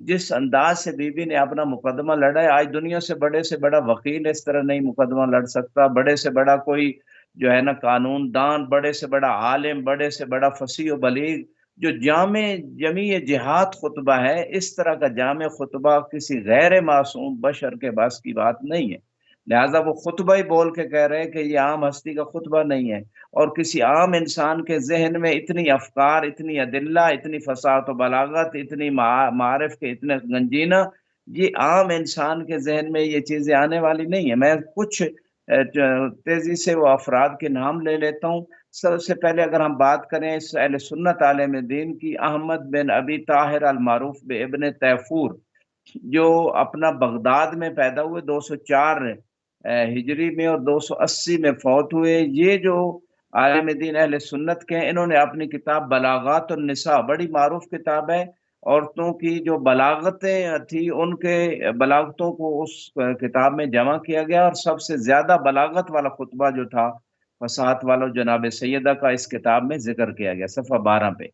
جس انداز سے بی بی نے اپنا مقدمہ لڑا ہے، آج دنیا سے بڑا وکیل اس طرح نہیں مقدمہ لڑ سکتا، بڑے سے بڑا کوئی جو ہے نا قانون دان، بڑے سے بڑا عالم، بڑے سے بڑا فصیح و بلیغ، جو جامع جمیع جہاد خطبہ ہے، اس طرح کا جامع خطبہ کسی غیر معصوم بشر کے بس کی بات نہیں ہے۔ لہذا وہ خطبہ ہی بول کے کہہ رہے کہ یہ عام ہستی کا خطبہ نہیں ہے، اور کسی عام انسان کے ذہن میں اتنی افکار، اتنی ادلہ، اتنی فصاحت و بلاغت، اتنی معارف کے اتنے گنجینہ، یہ عام انسان کے ذہن میں یہ چیزیں آنے والی نہیں ہے۔ میں کچھ تیزی سے وہ افراد کے نام لے لیتا ہوں۔ سب سے پہلے اگر ہم بات کریں اس اہل سنت عالم دین کی، احمد بن ابی طاہر المعروف بابن تیفور، جو اپنا بغداد میں پیدا ہوئے 204 ہجری میں اور 280 میں فوت ہوئے۔ یہ جو عالم دین اہل سنت کے ہیں، انہوں نے اپنی کتاب بلاغات النساء، بڑی معروف کتاب ہے، عورتوں کی جو بلاغتیں تھی ان کے بلاغتوں کو اس کتاب میں جمع کیا گیا، اور سب سے زیادہ بلاغت والا خطبہ جو تھا فصاحت والا جناب سیدہ کا اس کتاب میں ذکر کیا گیا صفحہ 12 پہ۔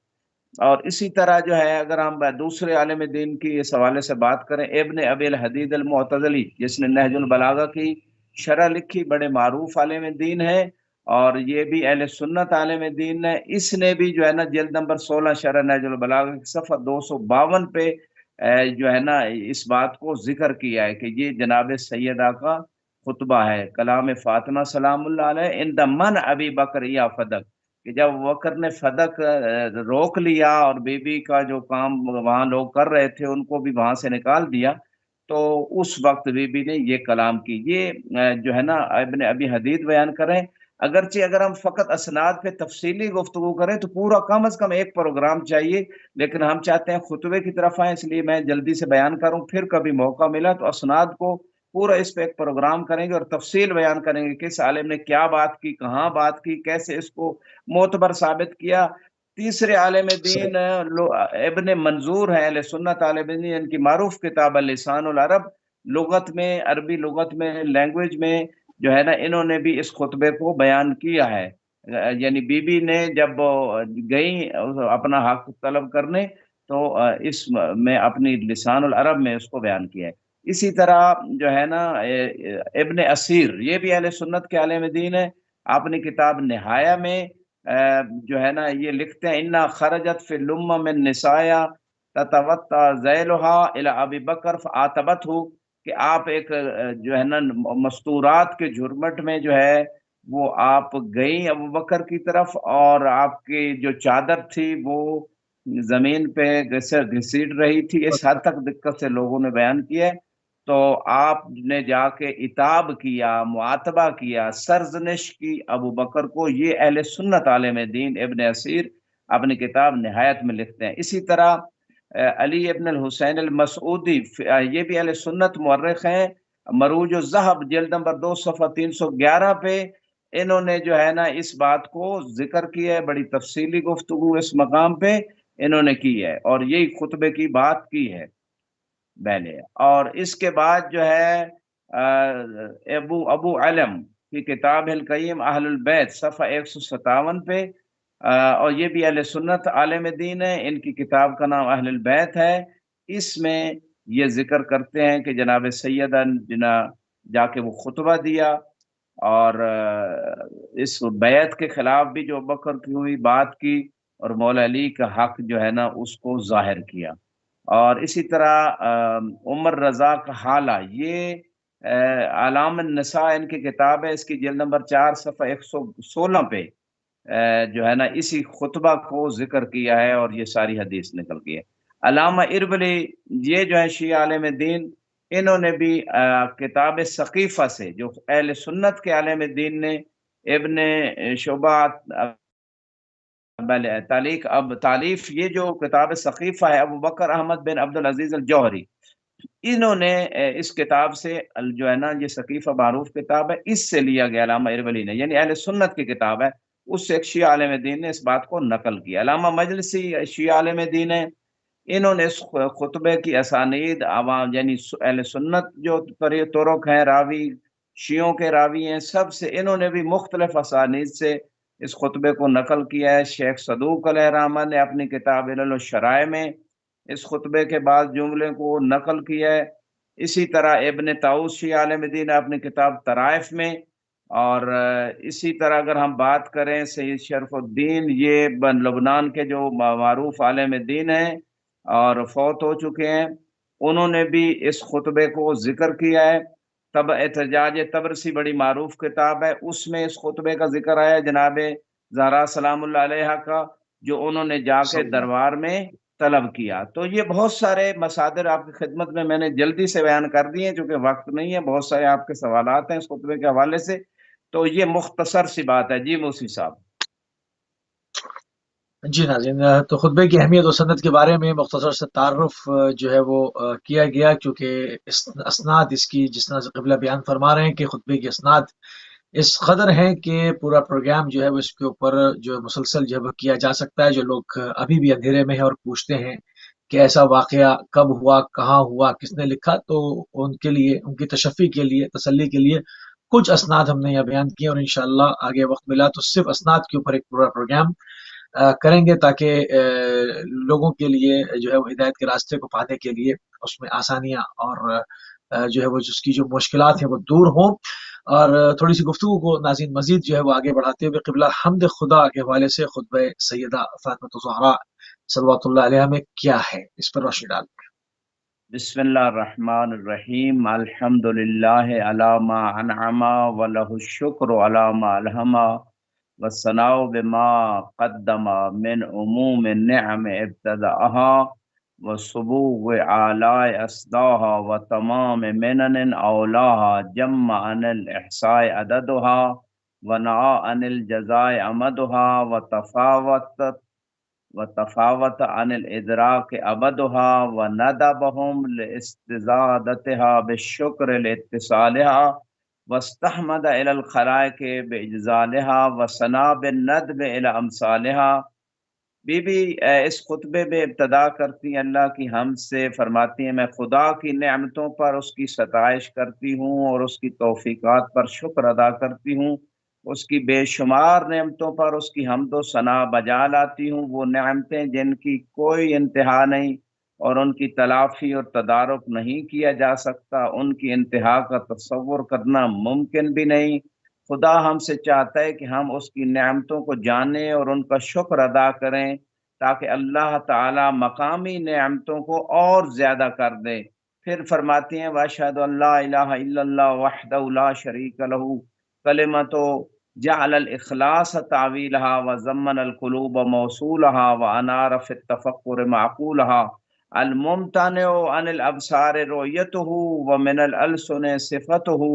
اور اسی طرح جو ہے اگر ہم دوسرے عالم دین کی اس حوالے سے بات کریں، ابن ابی الحدید المعتزلی، جس نے نہج البلاغہ کی شرح لکھی، بڑے معروف عالم دین ہے، اور یہ بھی اہل سنت عالم دین ہے۔ اس نے بھی جو ہے نا جلد نمبر 16 شرح نہج البلاغہ کی صفحہ 252 پہ جو ہے نا اس بات کو ذکر کیا ہے کہ یہ جناب سیدہ کا خطبہ ہے، کلام فاطمہ سلام اللہ علیہ ان من ابی بکر یا فدق، کہ جب بکر نے فدق روک لیا اور بی بی کا جو کام وہاں لوگ کر رہے تھے ان کو بھی وہاں سے نکال دیا، تو اس وقت بی بی نے یہ کلام کی۔ یہ جو ہے نا ابن ابی حدید بیان کریں۔ اگرچہ اگر ہم فقط اسناد پہ تفصیلی گفتگو کریں تو پورا کم از کم ایک پروگرام چاہیے، لیکن ہم چاہتے ہیں خطبے کی طرف آئیں، اس لیے میں جلدی سے بیان کروں، پھر کبھی موقع ملا تو اسناد کو پورا اس پہ ایک پروگرام کریں گے اور تفصیل بیان کریں گے، کس عالم نے کیا بات کی، کہاں بات کی، کیسے اس کو معتبر ثابت کیا۔ تیسرے عالم دین ابن منظور ہے، اہل سنت عالم دین، ان کی معروف کتاب لسان العرب، لغت میں، عربی لغت میں، لینگویج میں جو ہے نا انہوں نے بھی اس خطبے کو بیان کیا ہے۔ یعنی بی بی نے جب گئی اپنا حق طلب کرنے تو اس میں اپنی لسان العرب میں اس کو بیان کیا ہے۔ اسی طرح جو ہے نا ابن اسیر، یہ بھی اہل سنت کے عالم دین ہے، اپنی کتاب نہایہ میں جو ہے نا یہ لکھتے ہیں انا خرجت فی الامہ من نسایا تتوطا ذیلھا الی ابی بکر فآتبتہ، کہ آپ ایک جو ہے نا مستورات کے جھرمٹ میں جو ہے وہ آپ گئیں ابو بکر کی طرف، اور آپ کی جو چادر تھی وہ زمین پہ گھسیٹ رہی تھی، اس حد تک دقت سے لوگوں نے بیان کیا ہے۔ تو آپ نے جا کے عتاب کیا، معاتبہ کیا، سرزنش کی ابو بکر کو۔ یہ اہل سنت عالم دین ابن اسیر اپنی کتاب نہایت میں لکھتے ہیں۔ اسی طرح علی ابن الحسین المسعودی، یہ بھی اہل سنت مورخ ہیں، مروج الذہب جلد نمبر 2 صفحہ 311 پہ انہوں نے جو ہے نا اس بات کو ذکر کیا ہے، بڑی تفصیلی گفتگو اس مقام پہ انہوں نے کی ہے، اور یہی خطبے کی بات کی ہے میں نے۔ اور اس کے بعد جو ہے ابو علم کی کتاب القیم اہل البیت صفحہ 157 پہ، اور یہ بھی اہل سنت عالم دین ہے، ان کی کتاب کا نام اہل البیت ہے۔ اس میں یہ ذکر کرتے ہیں کہ جناب سیدہ جنا جا کے وہ خطبہ دیا، اور اس بیعت کے خلاف بھی جو بکر کی ہوئی بات کی، اور مولا علی کا حق جو ہے نا اس کو ظاہر کیا۔ اور اسی طرح عمر رضا کا حالہ، یہ علام النساء ان کی کتاب ہے، اس کی جلد نمبر 4 صفحہ 116 پہ جو ہے نا اسی خطبہ کو ذکر کیا ہے، اور یہ ساری حدیث نکل گئی ہے۔ علامہ اربلی، یہ جو ہے شیعہ عالم دین، انہوں نے بھی کتاب ثقیفہ سے، جو اہل سنت کے عالم دین نے ابن شعبہ تعلیف، یہ جو کتاب ثقیفہ ہے ابو بکر احمد بن عبد العزیز الجوہری، انہوں نے اس کتاب سے جو ہے نا یہ ثقیفہ معروف کتاب ہے، اس سے لیا گیا علامہ اربلی نے، یعنی اہل سنت کی کتاب ہے، اس سے ایک شیعہ عالم دین نے اس بات کو نقل کیا۔ علامہ مجلسی شیعہ عالم دین ہے، انہوں نے اس خطبے کی اسانید عوام، یعنی اہل سنت جو طرق ہیں، راوی شیعوں کے راوی ہیں، سب سے انہوں نے بھی مختلف اسانید سے اس خطبے کو نقل کیا ہے۔ شیخ صدوق علیہ الرحمہ نے اپنی کتاب علل الشرائع میں اس خطبے کے بعد جملے کو نقل کیا ہے۔ اسی طرح ابن طاؤس شیعہ عالم دین نے اپنی کتاب طرائف میں، اور اسی طرح اگر ہم بات کریں سید شرف الدین، یہ لبنان کے جو معروف عالم دین ہیں اور فوت ہو چکے ہیں، انہوں نے بھی اس خطبے کو ذکر کیا ہے۔ تب احتجاج تبرسی بڑی معروف کتاب ہے، اس میں اس خطبے کا ذکر آیا جناب زہرا سلام اللہ علیہ کا، جو انہوں نے جا کے دربار میں طلب کیا۔ تو یہ بہت سارے مصادر آپ کی خدمت میں نے جلدی سے بیان کر دیے، چونکہ وقت نہیں ہے، بہت سارے آپ کے سوالات ہیں اس خطبے کے حوالے سے، تو یہ مختصر سی بات ہے۔ جی موسی صاحب۔ جی ناظرین، تو خطبے کی اہمیت و سنت کے بارے میں مختصر سے تعارف جو ہے وہ کیا گیا، کیونکہ اسناد اس کی جس طرح سے قبلہ بیان فرما رہے ہیں کہ خطبے کی اسناد اس قدر ہیں کہ پورا پروگرام جو ہے وہ اس کے اوپر جو مسلسل جو ہے کیا جا سکتا ہے۔ جو لوگ ابھی بھی اندھیرے میں ہیں اور پوچھتے ہیں کہ ایسا واقعہ کب ہوا، کہاں ہوا، کس نے لکھا، تو ان کے لیے، ان کی تشفی کے لیے، تسلی کے لیے کچھ اسناد ہم نے یہاں بیان کیے، اور انشاءاللہ آگے وقت ملا تو صرف اسناد کے اوپر ایک پورا پروگرام کریں گے، تاکہ لوگوں کے لیے جو ہے وہ ہدایت کے راستے کو پانے کے لیے اس میں آسانیاں اور جو ہے وہ اس کی جو مشکلات ہیں وہ دور ہوں۔ اور تھوڑی سی گفتگو کو ناظرین مزید جو ہے وہ آگے بڑھاتے ہوئے قبلہ حمد خدا کے حوالے سے خطبہ سیدہ فاطمہ الزہراء صلوات اللہ علیہا میں کیا ہے، اس پر روشنی ڈال۔ بسم اللہ الرحمن الرحیم، الحمد للہ علی ما انعم ولہ الشکر علی ما الہم، والثناء بما قدم من عموم النعم ابتداءها وسبوغ آلاء اسداها وتمام منن اولاها جمع عن الاحصاء عددها ونعى عن الجزاء امدها وتفاوت عن الادراک ابدها وندبهم لاستزادتها بالشکر لاتصالها واستحمد الى الخلائق باجزالها وثنا بالندب الى امثالها۔ بی بی اس خطبے میں ابتدا کرتی ہیں اللہ کی حمد سے، فرماتی ہیں میں خدا کی نعمتوں پر اس کی ستائش کرتی ہوں اور اس کی توفیقات پر شکر ادا کرتی ہوں، اس کی بے شمار نعمتوں پر اس کی حمد و ثنا بجا لاتی ہوں، وہ نعمتیں جن کی کوئی انتہا نہیں اور ان کی تلافی اور تدارک نہیں کیا جا سکتا، ان کی انتہا کا تصور کرنا ممکن بھی نہیں۔ خدا ہم سے چاہتا ہے کہ ہم اس کی نعمتوں کو جانیں اور ان کا شکر ادا کریں، تاکہ اللہ تعالی مقامی نعمتوں کو اور زیادہ کر دے۔ پھر فرماتی ہیں وَأَشْهَدُ أَن لَا إِلَٰهَ إِلَّا اللَّهُ وَحْدَهُ لَا شَرِيكَ لَهُ كَلِمَةُ جعل الإخلاص تعویلها وزمن القلوب موصولها وأنار في التفکر معقولها الممتنع عن الأبصار رؤيته ومن الألسن صفته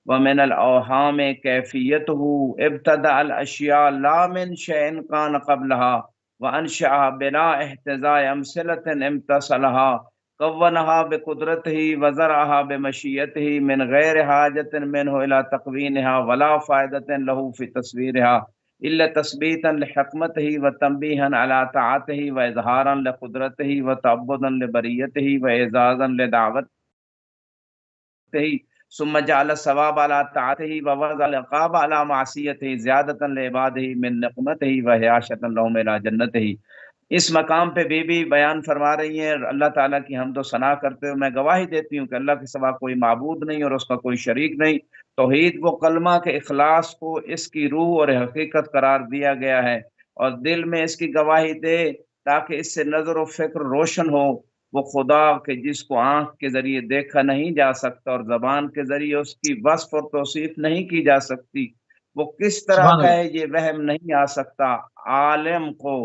ومن الأوهام كيفيته ابتدأ الأشياء لا من شيء كان قبلها وأنشأها بلا احتزاء أمثلة امتصلها كونها بقدرته وزرعها بمشيئته من غير حاجة منه إلى تقوينها ولا فائدة له في تصويرها إلا تثبيتا لحكمته وتنبيها على طاعته وإظهارا لقدرته وتعبدا لبريته وإعزازا لدعوته ثم جعل الثواب على طاعته ووضع العقاب على معصيته زيادة لعباده من نقمته وحياشة لهم إلى جنته۔ اس مقام پہ بی بی بیان فرما رہی ہیں اللہ تعالیٰ کی حمد و ثنا کرتے ہوئے میں گواہی دیتی ہوں کہ اللہ کے سوا کوئی معبود نہیں اور اس کا کوئی شریک نہیں۔ توحید وہ کلمہ کے اخلاص کو اس کی روح اور حقیقت قرار دیا گیا ہے، اور دل میں اس کی گواہی دے تاکہ اس سے نظر و فکر روشن ہو۔ وہ خدا کہ جس کو آنکھ کے ذریعے دیکھا نہیں جا سکتا اور زبان کے ذریعے اس کی وصف اور توصیف نہیں کی جا سکتی، وہ کس طرح سبحان کا اللہ۔ ہے یہ وہم نہیں آ سکتا۔ عالم کو،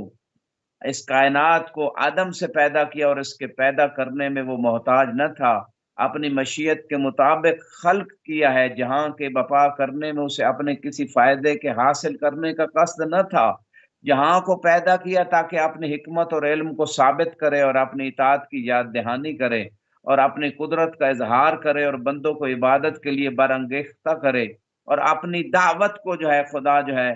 اس کائنات کو عدم سے پیدا کیا اور اس کے پیدا کرنے میں وہ محتاج نہ تھا، اپنی مشیت کے مطابق خلق کیا ہے، جہاں کے بپا کرنے میں اسے اپنے کسی فائدے کے حاصل کرنے کا قصد نہ تھا، جہاں کو پیدا کیا تاکہ اپنی حکمت اور علم کو ثابت کرے اور اپنی اطاعت کی یاد دہانی کرے اور اپنی قدرت کا اظہار کرے اور بندوں کو عبادت کے لیے برانگیختہ کرے اور اپنی دعوت کو جو ہے خدا جو ہے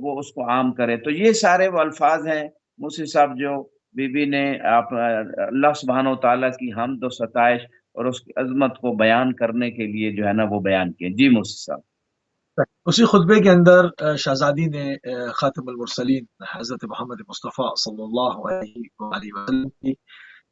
وہ اس کو عام کرے۔ تو یہ سارے وہ الفاظ ہیں موسی صاحب جو بی بی نے اللہ سبحانہ و تعالیٰ کی حمد و ستائش اور اس کی عظمت کو بیان کرنے کے لیے جو ہے نا وہ بیان کیے۔ جی موسی صاحب۔ اسی خطبے کے اندر شہزادی نے خاتم المرسلین حضرت محمد مصطفیٰ صلی اللہ علیہ وآلہ وسلم کی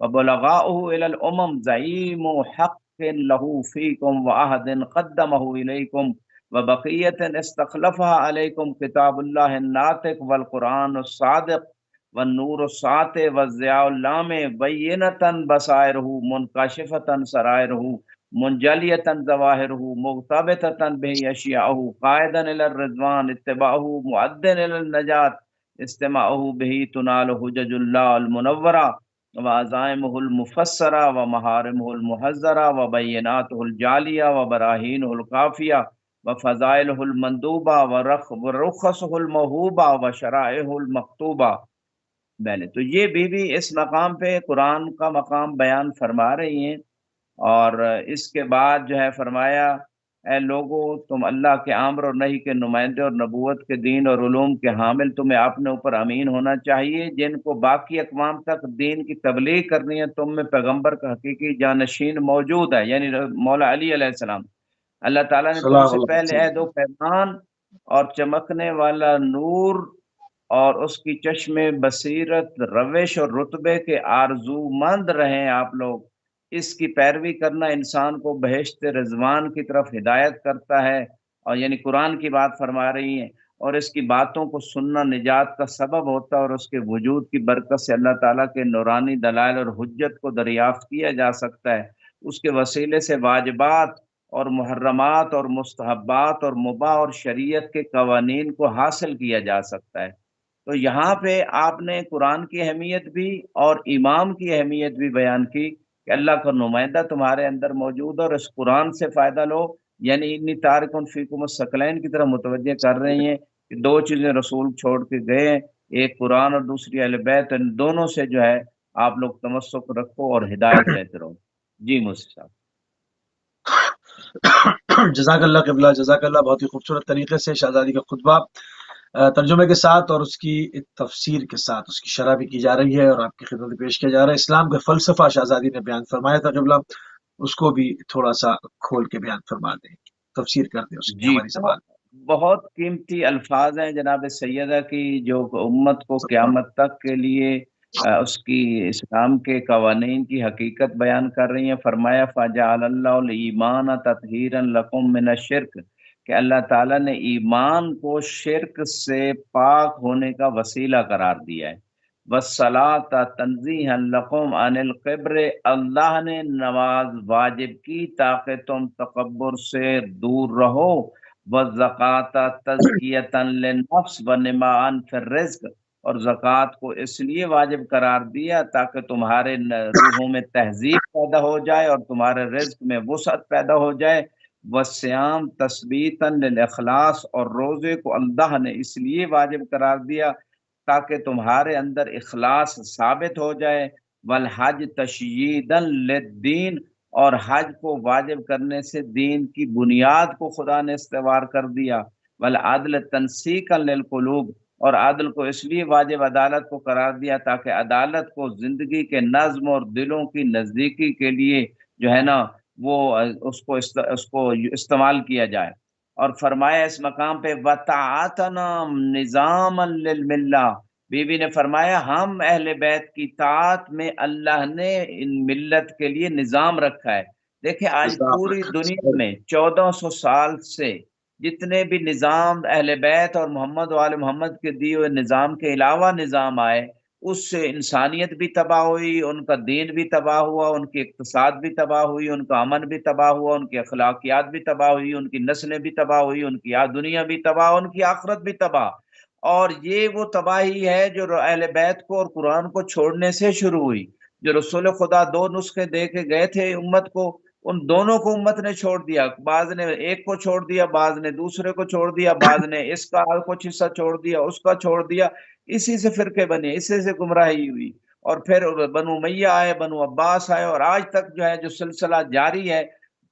وبلغاؤه إلى الأمم زعيم حق له فيكم وعهد قدمه إليكم وبقية استخلفها عليكم كتاب الله الناطق والقرآن الصادق والنور الساطع والضياء اللامع بينة بصائره منكشفة سرائره منجلية ظواهره مغتبطة به أشياءه قائدا إلى الرضوان اتباعه مؤدًا إلى النجاة استماعه به تنال حجج الله المنورة وعزائمه المفسرة ومحارمه المحذرة وبيناته الجالية وبراهينه الكافية وفضائله المندوبة ورخصه الموهوبة وشرائعه المكتوبة۔ پہلے تو یہ بیوی اس مقام پہ قرآن کا مقام بیان فرما رہی ہیں، اور اس کے بعد جو ہے فرمایا اے لوگو تم اللہ کے امر اور نہی کے نمائندے اور نبوت کے دین اور علوم کے حامل، تمہیں اپنے اوپر امین ہونا چاہیے جن کو باقی اقوام تک دین کی تبلیغ کرنی ہے۔ تم میں پیغمبر کا حقیقی جانشین موجود ہے، یعنی مولا علی علیہ السلام۔ اللہ تعالیٰ نے تم سے پہلے عہد و پیمان اور چمکنے والا نور اور اس کی چشم بصیرت، روش اور رتبے کے آرزو مند رہیں آپ لوگ۔ اس کی پیروی کرنا انسان کو بہشت رضوان کی طرف ہدایت کرتا ہے، اور یعنی قرآن کی بات فرما رہی ہیں، اور اس کی باتوں کو سننا نجات کا سبب ہوتا ہے، اور اس کے وجود کی برکت سے اللہ تعالیٰ کے نورانی دلائل اور حجت کو دریافت کیا جا سکتا ہے۔ اس کے وسیلے سے واجبات اور محرمات اور مستحبات اور مباح اور شریعت کے قوانین کو حاصل کیا جا سکتا ہے۔ تو یہاں پہ آپ نے قرآن کی اہمیت بھی اور امام کی اہمیت بھی بیان کی کہ اللہ کا نمائندہ تمہارے اندر موجود ہے، اور اس قرآن سے فائدہ لو، یعنی انی تارکن فیکم الثقلین کی طرح متوجہ کر رہی ہیں کہ دو چیزیں رسول چھوڑ کے گئے ہیں، ایک قرآن اور دوسری اہل بیت، ان دونوں سے جو ہے آپ لوگ تمسک رکھو اور ہدایت لیتے رہو۔ جی مفتی صاحب۔ جزاک اللہ قبلہ، جزاک اللہ، بہت ہی خوبصورت طریقے سے شہزادی کا خطبہ ترجمے کے ساتھ اور اس کی تفسیر کے ساتھ اس کی شرح بھی کی جا رہی ہے اور آپ کی خدمت میں پیش کیا جا رہا ہے۔ اسلام کا فلسفہ شہزادی نے بیان فرمایا تھا قبلہ، اس کو بھی تھوڑا سا کھول کے بیان فرما دیں، تفسیر کر دیں اس کی جی ہماری زبان۔ بہت قیمتی الفاظ ہیں جناب سیدہ کی، جو امت کو قیامت تک کے لیے اس کی اسلام کے قوانین کی حقیقت بیان کر رہی ہیں۔ فرمایا فَجَعَلَ اللَّهُ الْإِيمَانَ تَطْهِيرًا لَكُم مِّنَ الشِّرْكِ، کہ اللہ تعالیٰ نے ایمان کو شرک سے پاک ہونے کا وسیلہ قرار دیا ہے۔ وَالصَّلَاةَ تَنزِيهًا لَكُمْ عَنِ الْكِبْرِ، اللہ نے نماز واجب کی تاکہ تم تکبر سے دور رہو۔ وَالزَّكَاةَ تَزْكِيَةً لِلنَّفْسِ وَنِمَاءً فِي الرِّزْقِ، اور زکوٰۃ کو اس لیے واجب قرار دیا تاکہ تمہارے روحوں میں تہذیب پیدا ہو جائے اور تمہارے رزق میں وسعت پیدا ہو جائے۔ والصیام تثبیتاً للاخلاص، اور روزے کو اللہ نے اس لیے واجب قرار دیا تاکہ تمہارے اندر اخلاص ثابت ہو جائے۔ والحج تشییداً للدین، اور حج کو واجب کرنے سے دین کی بنیاد کو خدا نے استوار کر دیا۔ والعدل تنسیقاً للقلوب، اور عدل کو اس لیے واجب عدالت کو قرار دیا تاکہ عدالت کو زندگی کے نظم اور دلوں کی نزدیکی کے لیے جو ہے نا وہ اس کو استعمال کیا جائے۔ اور فرمایا اس مقام پہ وَطَاعَتَنَا نِظَامًا لِلْمِلَّةِ، بی بی نے فرمایا ہم اہل بیت کی طاعت میں اللہ نے ان ملت کے لیے نظام رکھا ہے۔ دیکھیں آج پوری دنیا میں 1400 سال سے جتنے بھی نظام اہل بیت اور محمد و آل محمد کے دیے ہوئے نظام کے علاوہ نظام آئے، اس سے انسانیت بھی تباہ ہوئی، ان کا دین بھی تباہ ہوا، ان کی اقتصاد بھی تباہ ہوئی، ان کا امن بھی تباہ ہوا، ان کی اخلاقیات بھی تباہ ہوئی، ان کی نسلیں بھی تباہ ہوئی، ان کی دنیا بھی تباہ، ان کی آخرت بھی تباہ۔ اور یہ وہ تباہی ہے جو اہل بیت کو اور قرآن کو چھوڑنے سے شروع ہوئی۔ جو رسول خدا دو نسخے دے کے گئے تھے امت کو، ان دونوں کو امت نے چھوڑ دیا، بعض نے ایک کو چھوڑ دیا، بعض نے دوسرے کو چھوڑ دیا، بعض نے اس کا کچھ حصہ چھوڑ دیا، اس کا چھوڑ دیا، اسی سے فرقے بنے، اسی سے گمراہی ہوئی۔ اور پھر بنو امیہ آئے، بنو عباس آئے، اور آج تک جو ہے جو سلسلہ جاری ہے،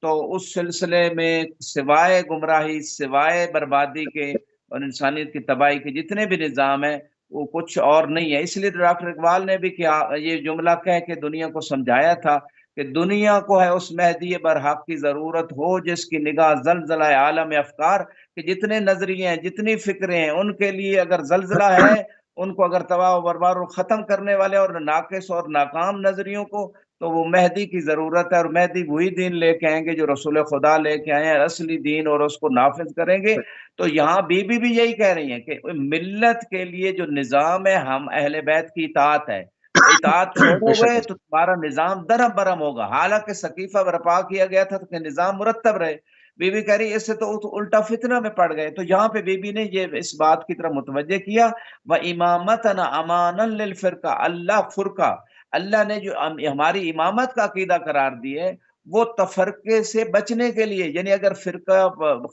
تو اس سلسلے میں سوائے گمراہی، سوائے بربادی کے اور انسانیت کی تباہی کے جتنے بھی نظام ہیں وہ کچھ اور نہیں ہے۔ اس لیے ڈاکٹر اقبال نے بھی کیا یہ جملہ کہہ کے دنیا کو سمجھایا تھا کہ دنیا کو ہے اس مہدی برحق کی ضرورت ہو جس کی نگاہ زلزلہ عالم افکار، کہ جتنے نظریے ہیں، جتنی فکریں ہیں، ان کے لیے اگر زلزلہ ہے ان کو اگر تباہ و برباد اور ختم کرنے والے اور ناقص اور ناکام نظریوں کو، تو وہ مہدی کی ضرورت ہے، اور مہدی وہی دین لے کے آئیں گے جو رسول خدا لے کے آئے ہیں، اصلی دین، اور اس کو نافذ کریں گے۔ تو یہاں بی بی بھی یہی کہہ رہی ہیں کہ ملت کے لیے جو نظام ہے، ہم اہل بیت کی اطاعت ہے، اطاعت چھوڑو بے شک گے تو تمہارا نظام درم برم ہوگا۔ حالانکہ سقیفہ برپا کیا گیا تھا کہ نظام مرتب رہے، بی بی کہہ رہی اس سے تو الٹا فتنہ میں پڑ گئے۔ تو یہاں پہ بی بی نے یہ اس بات کی طرف متوجہ کیا، وَإِمَامَتَنَا أَمَانًا لِلْفِرْقَةِ، اللہ فرقہ، اللہ نے جو ہماری امامت کا عقیدہ قرار دی ہے، وہ تفرقے سے بچنے کے لیے، یعنی اگر فرقہ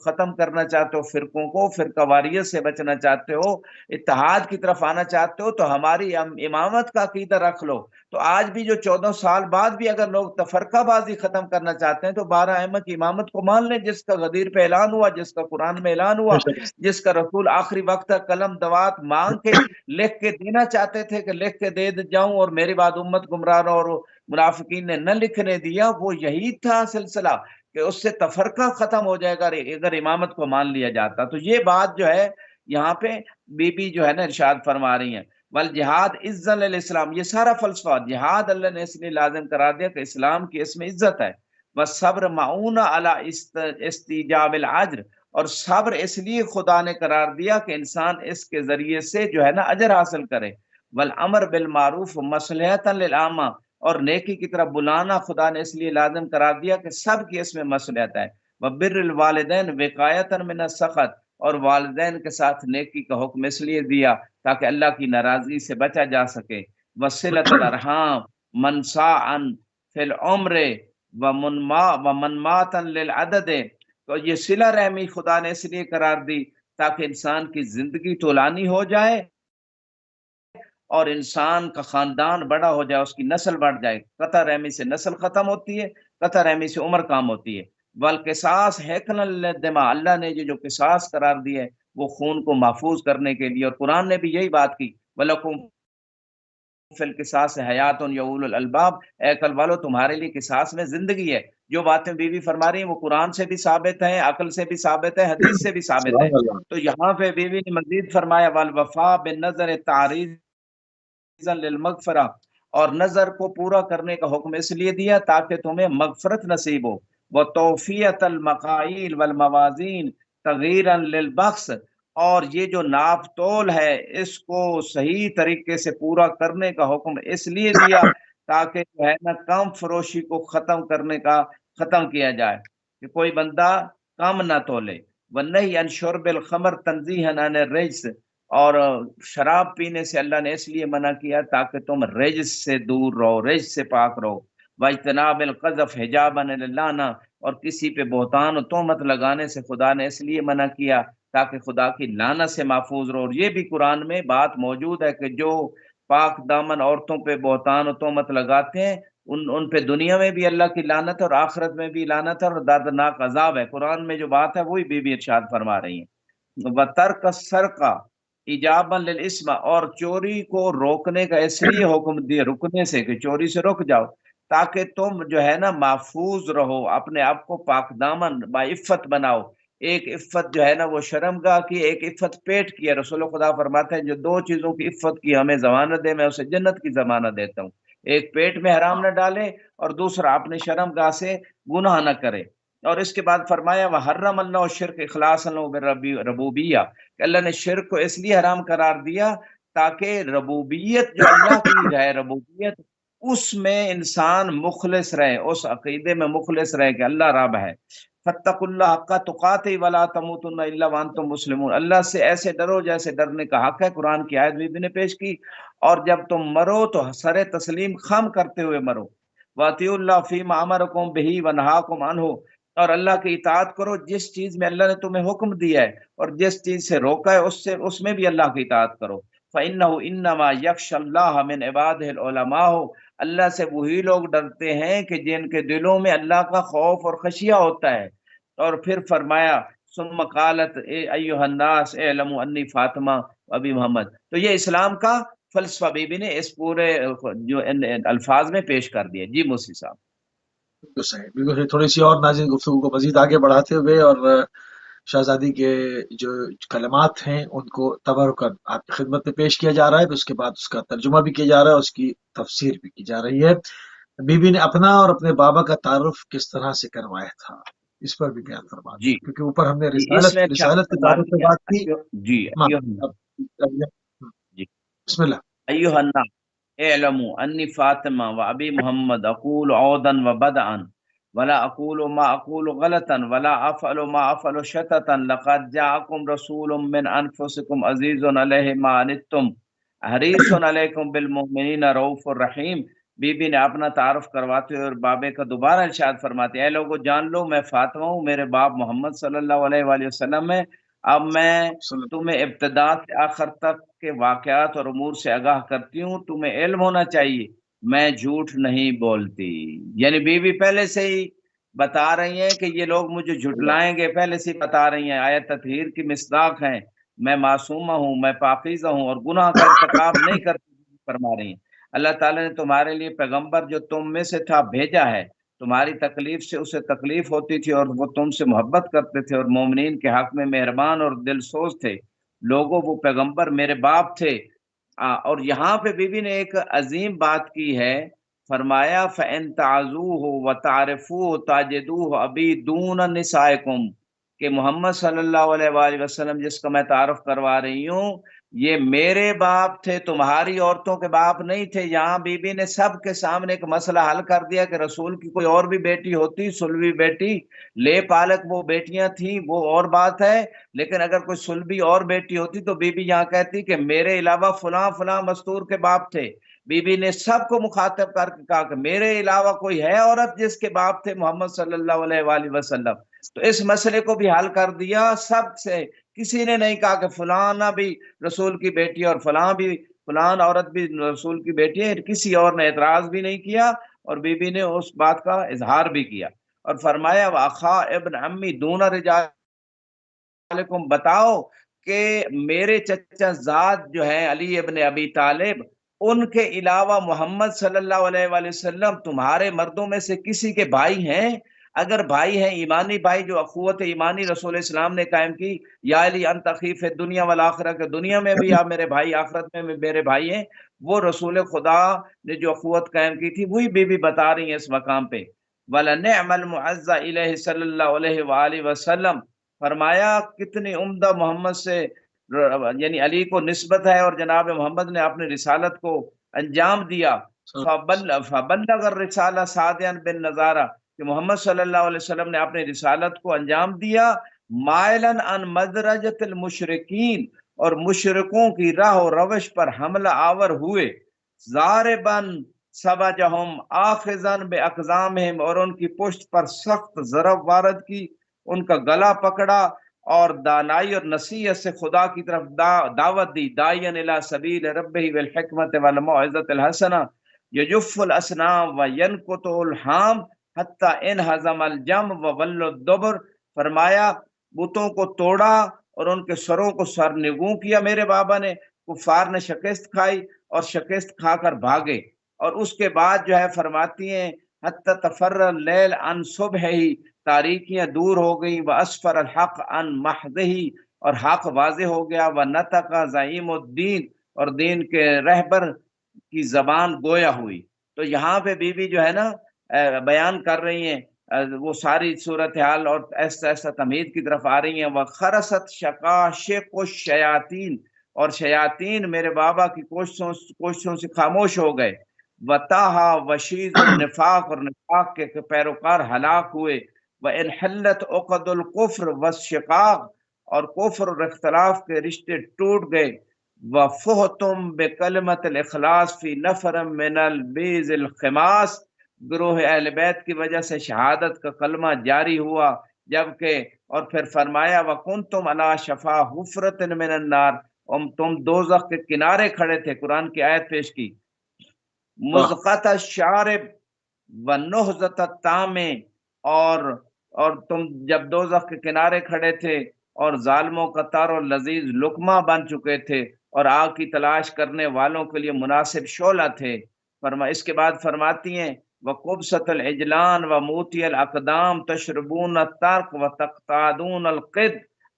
ختم کرنا چاہتے ہو، فرقوں کو، فرقہ واریت سے بچنا چاہتے ہو، اتحاد کی طرف آنا چاہتے ہو، تو ہماری امامت کا عقیدہ رکھ لو۔ تو آج بھی جو 14 سال بعد بھی اگر لوگ تفرقہ بازی ختم کرنا چاہتے ہیں تو 12 ائمہ کی امامت کو مان لیں، جس کا غدیر پہ اعلان ہوا، جس کا قرآن میں اعلان ہوا، جس کا رسول آخری وقت تک قلم دوات مانگ کے لکھ کے دینا چاہتے تھے کہ لکھ کے دے جاؤں اور میری بعد امت گمراہ رہو، اور منافقین نے نہ لکھنے دیا، وہ یہی تھا سلسلہ کہ اس سے تفرقہ ختم ہو جائے گا اگر امامت کو مان لیا جاتا۔ تو یہ بات جو ہے یہاں پہ بی بی جو ہے نا ارشاد فرما رہی ہیں، والجہاد عزا للاسلام، یہ سارا فلسفہ جہاد اللہ نے اس لیے لازم قرار دیا کہ اسلام کی اس میں عزت ہے، والصبر معون علی استیجاب العجر، اور صبر اس لیے خدا نے قرار دیا کہ انسان اس کے ذریعے سے جو ہے نا اجر حاصل کرے، والامر بالمعروف مصلحۃ للعامہ، اور نیکی کی طرف بلانا خدا نے اس لیے لازم قرار دیا کہ سب کی اس میں مصلحت ہے، وبر الوالدین وقایۃ من السخط، اور والدین کے ساتھ نیکی کا حکم اس لیے دیا تاکہ اللہ کی ناراضگی سے بچا جا سکے، وصلۃ الارحام منساعا فی العمر ومنماتا للعدد، تو یہ صلہ رحمی خدا نے اس لیے قرار دی تاکہ انسان کی زندگی طولانی ہو جائے اور انسان کا خاندان بڑا ہو جائے، اس کی نسل بڑھ جائے۔ قطع رحمی سے نسل ختم ہوتی ہے، قطع رحمی سے عمر کام ہوتی ہے۔ والقصاص حقن للدماء، اللہ نے جو قصاص قرار دی ہے وہ خون کو محفوظ کرنے کے لیے، اور قرآن نے بھی یہی بات کی، وَلَكُمْ فِي الْقِصَاصِ حَيَاتٌ يَا أُولُو الْأَلْبَابِ، اے عقل والو تمہارے لیے قصاص میں زندگی ہے۔ جو باتیں بی بی فرما رہی ہیں وہ قرآن سے بھی ثابت ہیں، عقل سے بھی ثابت ہے، حدیث سے بھی ثابت ہے۔ سبحان اللہ۔ تو یہاں پہ بی بی نے مزید فرمایا، وَالْوَفَاء بِالنَّظْرِ تَعْرِيضًا لِلْمَغْفِرَةِ، اور نظر کو پورا کرنے کا حکم اس لیے دیا تاکہ تمہیں مغفرت نصیب ہو، وَتَوْفِيَةَ الْمَقَائِيلِ وَالْمَوَازِينِ تَغْيِيرًا لِلْبَخْسِ، اور یہ جو ناپ تول ہے اس کو صحیح طریقے سے پورا کرنے کا حکم اس لیے دیا تاکہ جو ہے نا کم فروشی کو ختم کیا جائے کہ کوئی بندہ کم نہ تولے، وَالنَّهْيَ عَنْ شُرْبِ الْخَمْرِ تَنزِيهًا عَنِ الرِّجْسِ، اور شراب پینے سے اللہ نے اس لیے منع کیا تاکہ تم رجس سے دور رہو، رجس سے پاک رہو، وَاجْتِنَابِ الْقَذْفِ حِجَابًا لِلْلَعْنَةِ، اور کسی پہ بہتان و تہمت لگانے سے خدا نے اس لیے منع کیا تاکہ خدا کی لعنت سے محفوظ رہو۔ اور یہ بھی قرآن میں بات موجود ہے کہ جو پاک دامن عورتوں پہ بہتان و تہمت لگاتے ہیں ان پہ دنیا میں بھی اللہ کی لعنت ہے اور آخرت میں بھی لعنت ہے اور دردناک عذاب ہے۔ قرآن میں جو بات ہے وہی بی بی ارشاد فرما رہی ہیں۔ وَتَرْكَ السَّرْقَ ایجابا للاسم، اور چوری کو روکنے کا اس لیے حکم دیا، رکنے سے کہ چوری سے رک جاؤ تاکہ تم جو ہے نا محفوظ رہو، اپنے آپ کو پاک دامن باعفت بناؤ۔ ایک عفت جو ہے نا وہ شرمگاہ کی، ایک عفت پیٹ کی ہے۔ رسول خدا فرماتے ہیں جو دو چیزوں کی عفت کی ہمیں ضمانت دے میں اسے جنت کی ضمانت دیتا ہوں، ایک پیٹ میں حرام نہ ڈالے اور دوسرا اپنے شرمگاہ سے گناہ نہ کرے۔ اور اس کے بعد فرمایا وحرم اللہ الشرک اخلاصا له بالربوبیہ، کہ اللہ نے شرک کو اس لیے حرام قرار دیا تاکہ ربوبیت جو اللہ کی ہے، ربوبیت اس میں انسان مخلص رہے، اس عقیدے میں مخلص رہے کہ اللہ رب ہے۔ فاتقوا اللہ حق تقاتہ ولا تموتن الا وانتم مسلمون، اللہ سے ایسے ڈرو جیسے ڈرنے کا حق ہے، قرآن کی آیت بھی نے پیش کی، اور جب تم مرو تو سر تسلیم خم کرتے ہوئے مرو۔ واطیعوا اللہ فیما امرکم بہ ونہاکم عنہ، اور اللہ کی اطاعت کرو جس چیز میں اللہ نے تمہیں حکم دیا ہے اور جس چیز سے روکا ہے اس میں بھی اللہ کی اطاعت کرو۔ فَإِنَّهُ إِنَّمَا يَخْشَى اللَّهَ مِنْ عِبَادِهِ الْعُلَمَاءُ، اللہ سے وہی لوگ ڈرتے ہیں کہ جن کے دلوں میں اللہ کا خوف اور خشیہ ہوتا ہے۔ اور پھر فرمایا ثم قالت ایھا الناس اعلموا انی فاطمہ ابی محمد، تو یہ اسلام کا فلسفہ بی بی نے اس پورے جو الفاظ میں پیش کر دیا۔ جی موسی صاحب۔ بالکل صحیح، بالکل صحیح۔ تھوڑی سی اور ناظرین گفتگو کو مزید آگے بڑھاتے ہوئے اور شہزادی کے جو کلمات ہیں ان کو تبرکن آپ کی خدمت میں پیش کیا جا رہا ہے، پھر اس کے بعد اس کا ترجمہ بھی کیا جا رہا ہے، اس کی تفسیر بھی کی جا رہی ہے۔ بی بی نے اپنا اور اپنے بابا کا تعارف کس طرح سے کروایا تھا، اس پر بھی بیان فرما دیں، جی کیونکہ اوپر ہم نے جی، اس میں ارشاد رسالت کے فرما تعارف پہ دیا بات کی۔ جی ہاں، ایوہ الناس، جی بسم اللہ۔ ایوہ الناس اعلموا انی فاطمہ و ابی محمد اقول عودا و بدعا ولا اقول ما اقول غلطا ولا افعل ما افعل شتتا لقد جاءکم رسول من انفسکم عزیز علیہ ما عنتم حریص علیکم بالمؤمنین رؤوف الرحیم۔ بی بی نے اپنا تعارف کرواتے ہوئے اور بابے کا دوبارہ ارشاد فرماتے ہیں، اے لوگو جان لو میں فاطمہ ہوں، میرے باپ محمد صلی اللہ علیہ وآلہ وسلم ہے۔ اب میں تمہیں ابتدا سے آخر تک کے واقعات اور امور سے آگاہ کرتی ہوں، تمہیں علم ہونا چاہیے میں جھوٹ نہیں بولتی۔ یعنی بی بی پہلے سے ہی بتا رہی ہیں کہ یہ لوگ مجھے جھٹلائیں گے، پہلے سے ہی بتا رہی ہیں، آیت تطہیر کی مصداق ہیں، میں معصومہ ہوں، میں پاکیزہ ہوں اور گناہ کا ارتکاب نہیں کرتی، فرما رہی ہیں اللہ تعالیٰ نے تمہارے لیے پیغمبر جو تم میں سے تھا بھیجا ہے، تمہاری تکلیف سے اسے تکلیف ہوتی تھی اور وہ تم سے محبت کرتے تھے اور مومنین کے حق میں مہربان اور دل سوز تھے۔ لوگوں وہ پیغمبر میرے باپ تھے۔ اور یہاں پہ بی بی نے ایک عظیم بات کی ہے، فرمایا فَإِن تَعْزُوهُ وَتَعْرِفُوهُ تَجِدُوهُ أَبِي دُونَ نِسَائِكُمْ، کہ محمد صلی اللہ علیہ وآلہ وسلم جس کا میں تعارف کروا رہی ہوں یہ میرے باپ تھے، تمہاری عورتوں کے باپ نہیں تھے۔ یہاں بی بی نے سب کے سامنے ایک مسئلہ حل کر دیا کہ رسول کی کوئی اور بھی بیٹی ہوتی، سلوی بیٹی، لے پالک وہ بیٹیاں تھیں وہ اور بات ہے، لیکن اگر کوئی سلبی اور بیٹی ہوتی تو بی بی یہاں کہتی کہ میرے علاوہ فلاں فلاں مستور کے باپ تھے۔ بی بی نے سب کو مخاطب کر کے کہا کہ میرے علاوہ کوئی ہے عورت جس کے باپ تھے محمد صلی اللہ علیہ وآلہ وسلم؟ تو اس مسئلے کو بھی حل کر دیا سب سے، کسی نے نہیں کہا کہ فلاں بھی رسول کی بیٹی اور فلان عورت بھی رسول کی بیٹی ہے، کسی اور نے اعتراض بھی نہیں کیا اور بی بی نے اس بات کا اظہار بھی کیا اور فرمایا وَأَخَا ابن امی دون رجال علیکم، بتاؤ کہ میرے چچا زاد جو ہیں علی ابن ابی طالب، ان کے علاوہ محمد صلی اللہ علیہ وآلہ وسلم تمہارے مردوں میں سے کسی کے بھائی ہیں؟ اگر بھائی ہیں، ایمانی بھائی جو اخوت ایمانی رسول اسلام نے قائم کی، یا علی انت اخی فی الدنیا والآخرہ، کہ دنیا میں بھی آپ میرے بھائی، آخرت میں بھی میرے بھائی ہیں، وہ رسول خدا نے جو اخوت قائم کی تھی وہی بی بی بتا رہی ہیں اس مقام پہ۔ وَلَنِعْمَ الْمُعَزَّ إِلَيْهِ صلی اللہ علیہ وآلہ وسلم، فرمایا کتنی عمدہ محمد سے یعنی علی کو نسبت ہے اور جناب محمد نے اپنی رسالت کو انجام دیا۔ فبلغ الرسالہ صادقا بالنظارہ، کہ محمد صلی اللہ علیہ وسلم نے اپنی رسالت کو انجام دیا مائلن عن مدرجۃ المشرکین، اور مشرکوں کی راہ و روش پر حملہ آور ہوئے، ضارباً سبجہم آخذاً باقدامہم، اور ان کی پشت پر سخت ضرب وارد کی، ان کا گلا پکڑا اور دانائی اور نصیحت سے خدا کی طرف دعوت دی، داعین الی سبیل ربہ بالحکمت والموعظۃ الحسنہ یجف الاسنام وینکت الحام حتی انہزم الجم وول الدبر، فرمایا بتوں کو توڑا اور ان کے سروں کو سرنگوں کیا میرے بابا نے، کفار نے شکست کھائی اور شکست کھا کر بھاگے، اور اس کے بعد جو ہے فرماتی ہیں حتی تفر اللیل عن صبح ہی، تاریکیاں دور ہو گئی، واسفر الحق عن محضہی، اور حق واضح ہو گیا، ونطق زعیم الدین، اور دین کے رہبر کی زبان گویا ہوئی۔ تو یہاں پہ بی بی جو ہے نا بیان کر رہی ہیں وہ ساری صورتحال اور ایسا ایسا تمہید کی طرف آ رہی ہیں۔ وَخَرَسَتْ شَقَاشِقُ الشَّيَاطِین، اور شیاطین میرے بابا کی کوششوں سے خاموش ہو گئے۔ وَتَاهَا وَشِيزُ النِّفَاقِ، اور نفاق کے پیروکار ہلاک ہوئے۔ وَإِنْحَلَّتْ عُقَدُ الْكُفْرِ وَالشِّقَاقِ، اور کفر اور اختلاف کے رشتے ٹوٹ گئے۔ وَفُحْتُمْ بِكَلِمَةِ الْإِخْلَاصِ فِي نَفْرٍ مِّنَ الْبِيضِ الْخِمَاسِ، گروہ اہل بیت کی وجہ سے شہادت کا کلمہ جاری ہوا، جبکہ اور پھر فرمایا وَكُنْتُمْ عَلَىٰ شَفَا حُفْرَةٍ مِّنَ النَّارِ، تم دوزخ کے کنارے کھڑے تھے، قرآن کی آیت پیش کی۔ مُزْقَةَ الشَّارِبِ وَنُحْزَةَ الطَّعَامِ، اور تم جب دوزخ کے کنارے کھڑے تھے اور ظالموں کا تر اور لذیذ لقمہ بن چکے تھے اور آگ کی تلاش کرنے والوں کے لیے مناسب شعلہ تھے۔ اس کے بعد فرماتی ہیں وَقُبْسَةَ الْعِجْلَانِ وَمُوتِيَ الْأَقْدَامِ تَشْرَبُونَ التَّرْكَ وَتَقْتَعُونَ الْقِدْ،